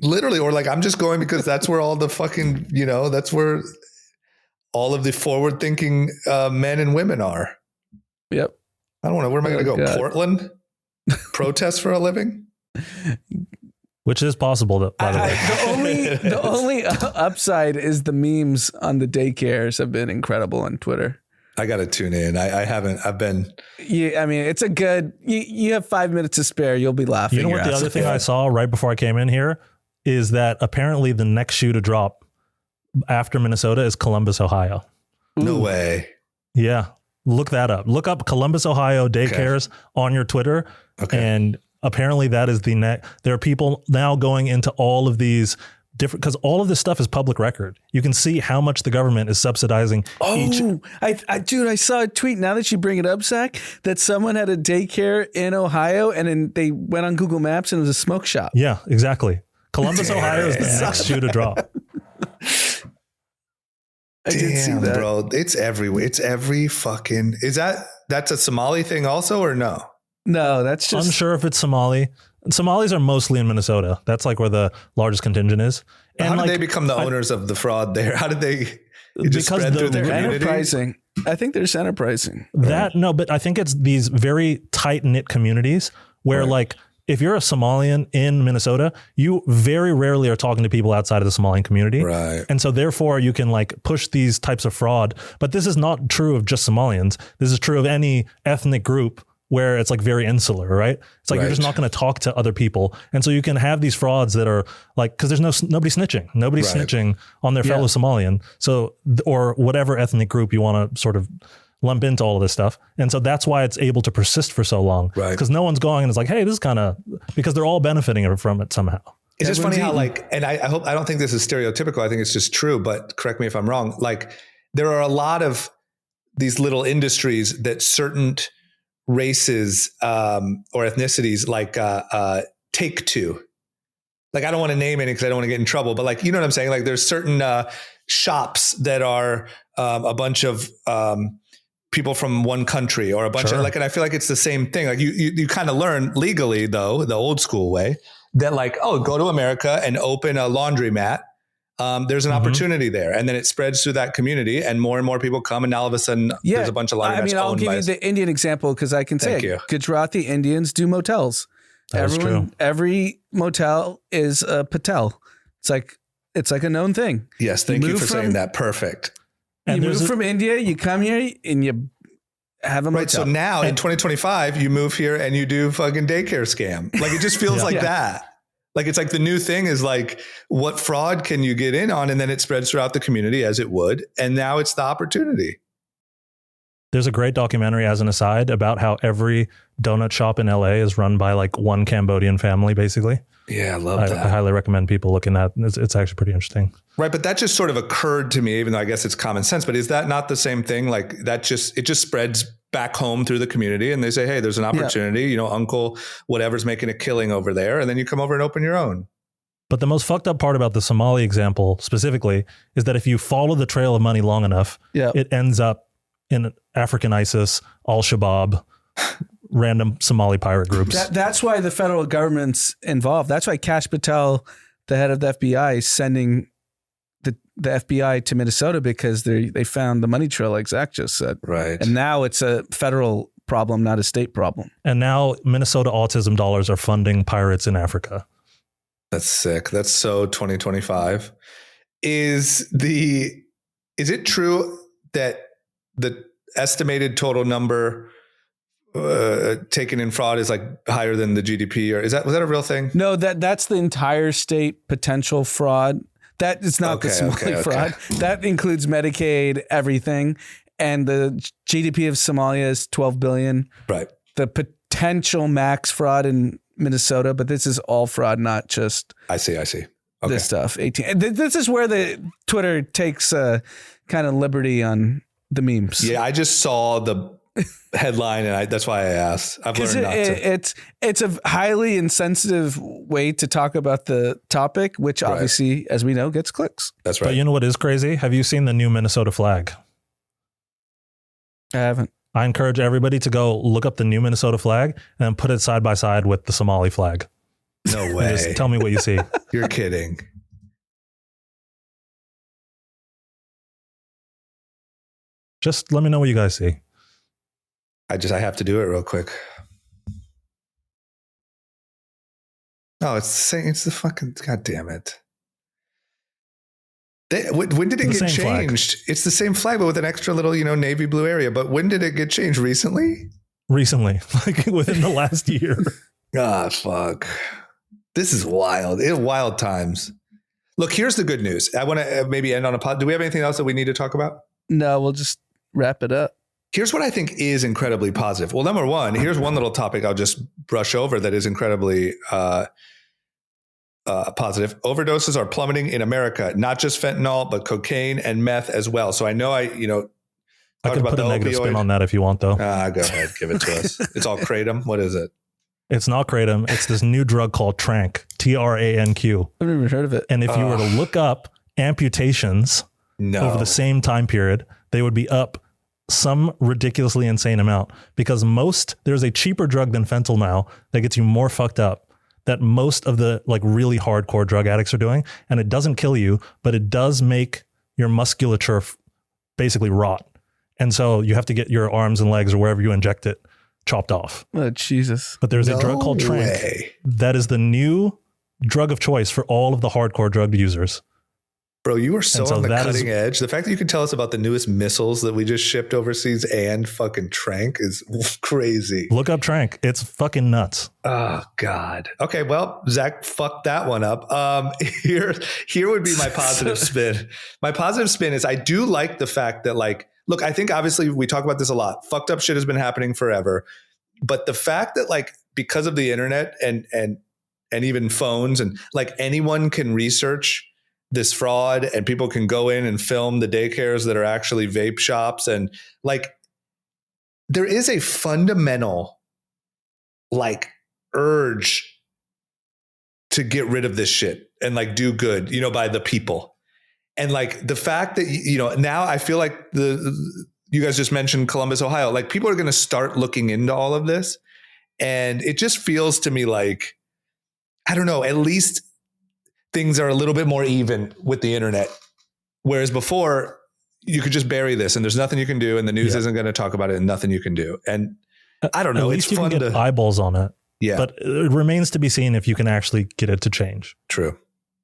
S1: Literally, or like I'm just going because that's where all the fucking, that's where all of the forward thinking men and women are.
S2: Yep.
S1: I don't know. Where am I going to go?
S2: God.
S1: Portland? Protest for a living?
S3: Which is possible, by the way.
S2: The only upside is the memes on the daycares have been incredible on Twitter.
S1: I got to tune in. I've been.
S2: Yeah, I mean, it's a good, you have 5 minutes to spare. You'll be laughing.
S3: You know what the other thing I saw right before I came in here is that apparently the next shoe to drop after Minnesota is Columbus, Ohio.
S1: No way.
S3: Yeah. Look that up. Look up Columbus, Ohio daycares on your Twitter.
S1: Okay.
S3: And apparently that is the next. There are people now going into all of these different, because all of this stuff is public record. You can see how much the government is subsidizing each.
S2: Dude, I saw a tweet, now that you bring it up, Zach, that someone had a daycare in Ohio and then they went on Google Maps and it was a smoke shop.
S3: Yeah, exactly. Columbus, Ohio is the next shoe to drop.
S2: I did see that.
S1: Bro. It's everywhere. It's every fucking, that's a Somali thing also or no?
S2: No, that's just.
S3: Unsure if it's Somali. Somalis are mostly in Minnesota. That's like where the largest contingent is. And
S1: how did they become the owners of the fraud there? How did they? It just spread through the community?
S2: Enterprising. I think they're enterprising.
S3: No, but I think it's these very tight knit communities where like if you're a Somalian in Minnesota, you very rarely are talking to people outside of the Somalian community.
S1: Right.
S3: And so therefore you can like push these types of fraud. But this is not true of just Somalians. This is true of any ethnic group where it's like very insular, right? It's like you're just not going to talk to other people. And so you can have these frauds that are like, because there's nobody snitching. Nobody's snitching on their fellow Somalian. So, or whatever ethnic group you want to sort of lump into all of this stuff. And so that's why it's able to persist for so long.
S1: Right.
S3: Because no one's going and it's like, hey, this is kind of, because they're all benefiting from it somehow.
S1: It's just funny how like, and I don't think this is stereotypical. I think it's just true, but correct me if I'm wrong. Like there are a lot of these little industries that certain races or ethnicities like take to. Like I don't want to name any because I don't want to get in trouble, but like, you know what I'm saying? Like there's certain shops that are a bunch of people from one country or a bunch of like, and I feel like it's the same thing. Like you kind of learn legally though, the old school way that like, oh, go to America and open a laundromat. There's an opportunity there, and then it spreads through that community, and more people come, and now all of a sudden there's a bunch of laundromats.
S2: I mean, I'll give you the Indian example because I can say Gujarati Indians do motels. Every motel is a Patel. It's like a known thing.
S1: Yes, thank you for saying that. Perfect.
S2: And you move from India, you come here, and you have a motel.
S1: Right. So now in 2025, you move here and you do fucking daycare scam. Like it just feels like that. Like it's like the new thing is like, what fraud can you get in on? And then it spreads throughout the community as it would. And now it's the opportunity.
S3: There's a great documentary as an aside about how every donut shop in LA is run by like one Cambodian family, basically.
S1: Yeah, I love that.
S3: I highly recommend people looking at it. It's actually pretty interesting.
S1: Right. But that just sort of occurred to me, even though I guess it's common sense. But is that not the same thing? Like it just spreads back home through the community and they say, hey, there's an opportunity, uncle, whatever's making a killing over there. And then you come over and open your own.
S3: But the most fucked up part about the Somali example specifically is that if you follow the trail of money long enough, it ends up in African ISIS, Al-Shabaab, random Somali pirate groups.
S2: That's why the federal government's involved. That's why Kash Patel, the head of the FBI, is sending the FBI to Minnesota because they found the money trail, like Zach just said.
S1: Right.
S2: And now it's a federal problem, not a state problem.
S3: And now Minnesota autism dollars are funding pirates in Africa.
S1: That's sick. That's so 2025. Is it true that the estimated total number taken in fraud is like higher than the GDP, or was that a real thing?
S2: No, that's the entire state potential fraud. That is not the Somali fraud. That includes Medicaid, everything. And the GDP of Somalia is 12 billion.
S1: Right.
S2: The potential max fraud in Minnesota, but this is all fraud, not just
S1: I see. Okay.
S2: This stuff. 18. This is where the Twitter takes kind of liberty on the memes.
S1: Yeah, I just saw the headline and that's why I asked. I've learned not to.
S2: It's a highly insensitive way to talk about the topic, which obviously, as we know, gets clicks.
S1: That's right.
S3: But you know what is crazy? Have you seen the new Minnesota flag?
S2: I haven't.
S3: I encourage everybody to go look up the new Minnesota flag and then put it side by side with the Somali flag.
S1: No way.
S3: Just tell me what you see.
S1: You're kidding.
S3: Just let me know what you guys see.
S1: I have to do it real quick. No, it's the same. It's the fucking, God damn it. When did it get changed?
S3: Flag.
S1: It's the same flag, but with an extra little, navy blue area. But when did it get changed? Recently,
S3: like within the last year.
S1: Ah, fuck. This is wild. It's wild times. Look, here's the good news. I want to maybe end on a pod. Do we have anything else that we need to talk about?
S2: No, we'll just wrap it up.
S1: Here's what I think is incredibly positive. Well, number one, here's one little topic I'll just brush over that is incredibly positive. Overdoses are plummeting in America, not just fentanyl, but cocaine and meth as well. So I know I can
S3: put a negative spin on that if you want, though.
S1: Go ahead. Give it to us. It's all kratom. What is it?
S3: It's not kratom. It's this new drug called Tranq, TRANQ.
S2: I've never heard of it.
S3: And if you were to look up amputations over the same time period, they would be up some ridiculously insane amount, because there's a cheaper drug than fentanyl now that gets you more fucked up that most of the like really hardcore drug addicts are doing. And it doesn't kill you, but it does make your musculature basically rot. And so you have to get your arms and legs or wherever you inject it chopped off.
S2: Oh, Jesus.
S3: But there's a drug called Tranq that is the new drug of choice for all of the hardcore drug users.
S1: Bro, you are so on the cutting edge. The fact that you can tell us about the newest missiles that we just shipped overseas and fucking Tranq is crazy.
S3: Look up Tranq. It's fucking nuts.
S1: Oh, God. Okay, well, Zach fucked that one up. Here would be my positive spin. My positive spin is I do like the fact that, like, look, I think obviously we talk about this a lot. Fucked up shit has been happening forever. But the fact that, like, because of the internet and even phones and like anyone can research this fraud and people can go in and film the daycares that are actually vape shops. And like, there is a fundamental like urge to get rid of this shit and like do good, by the people. And like the fact that, now I feel like you guys just mentioned Columbus, Ohio, like people are going to start looking into all of this. And it just feels to me like, I don't know, at least things are a little bit more even with the internet. Whereas before you could just bury this and there's nothing you can do and the news isn't going to talk about it and nothing you can do. And I don't know.
S3: At least you can get eyeballs on it.
S1: Yeah.
S3: But it remains to be seen if you can actually get it to change.
S1: True.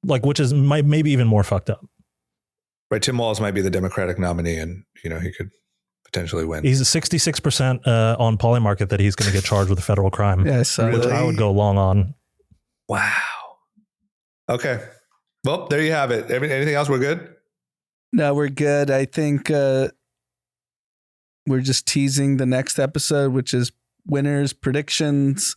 S3: Like, which is maybe even more fucked up.
S1: Right. Tim Walz might be the Democratic nominee and, he could potentially win.
S3: He's 66% on Polymarket that he's going to get charged with a federal crime.
S2: Yes.
S3: Which I would go long on.
S1: Wow. Okay. Well, there you have it. Anything else? We're good?
S2: No, we're good. I think we're just teasing the next episode, which is winners, predictions,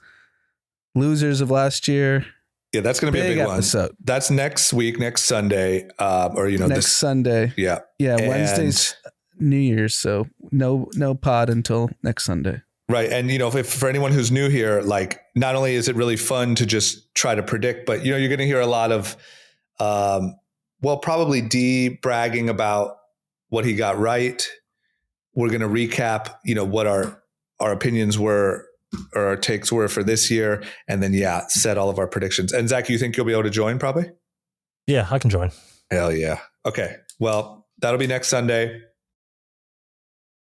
S2: losers of last year.
S1: Yeah, that's going to be a big
S2: episode.
S1: One. That's next week, next Sunday,
S2: next Sunday.
S1: Yeah.
S2: Yeah. Wednesday's New Year's. So no pod until next Sunday.
S1: Right. And, if for anyone who's new here, like not only is it really fun to just try to predict, but, you're going to hear a lot of, probably D bragging about what he got right. We're going to recap, what our opinions were or our takes were for this year. And then, set all of our predictions. And Zach, you think you'll be able to join probably?
S3: Yeah, I can join.
S1: Hell yeah. Okay. Well, that'll be next Sunday.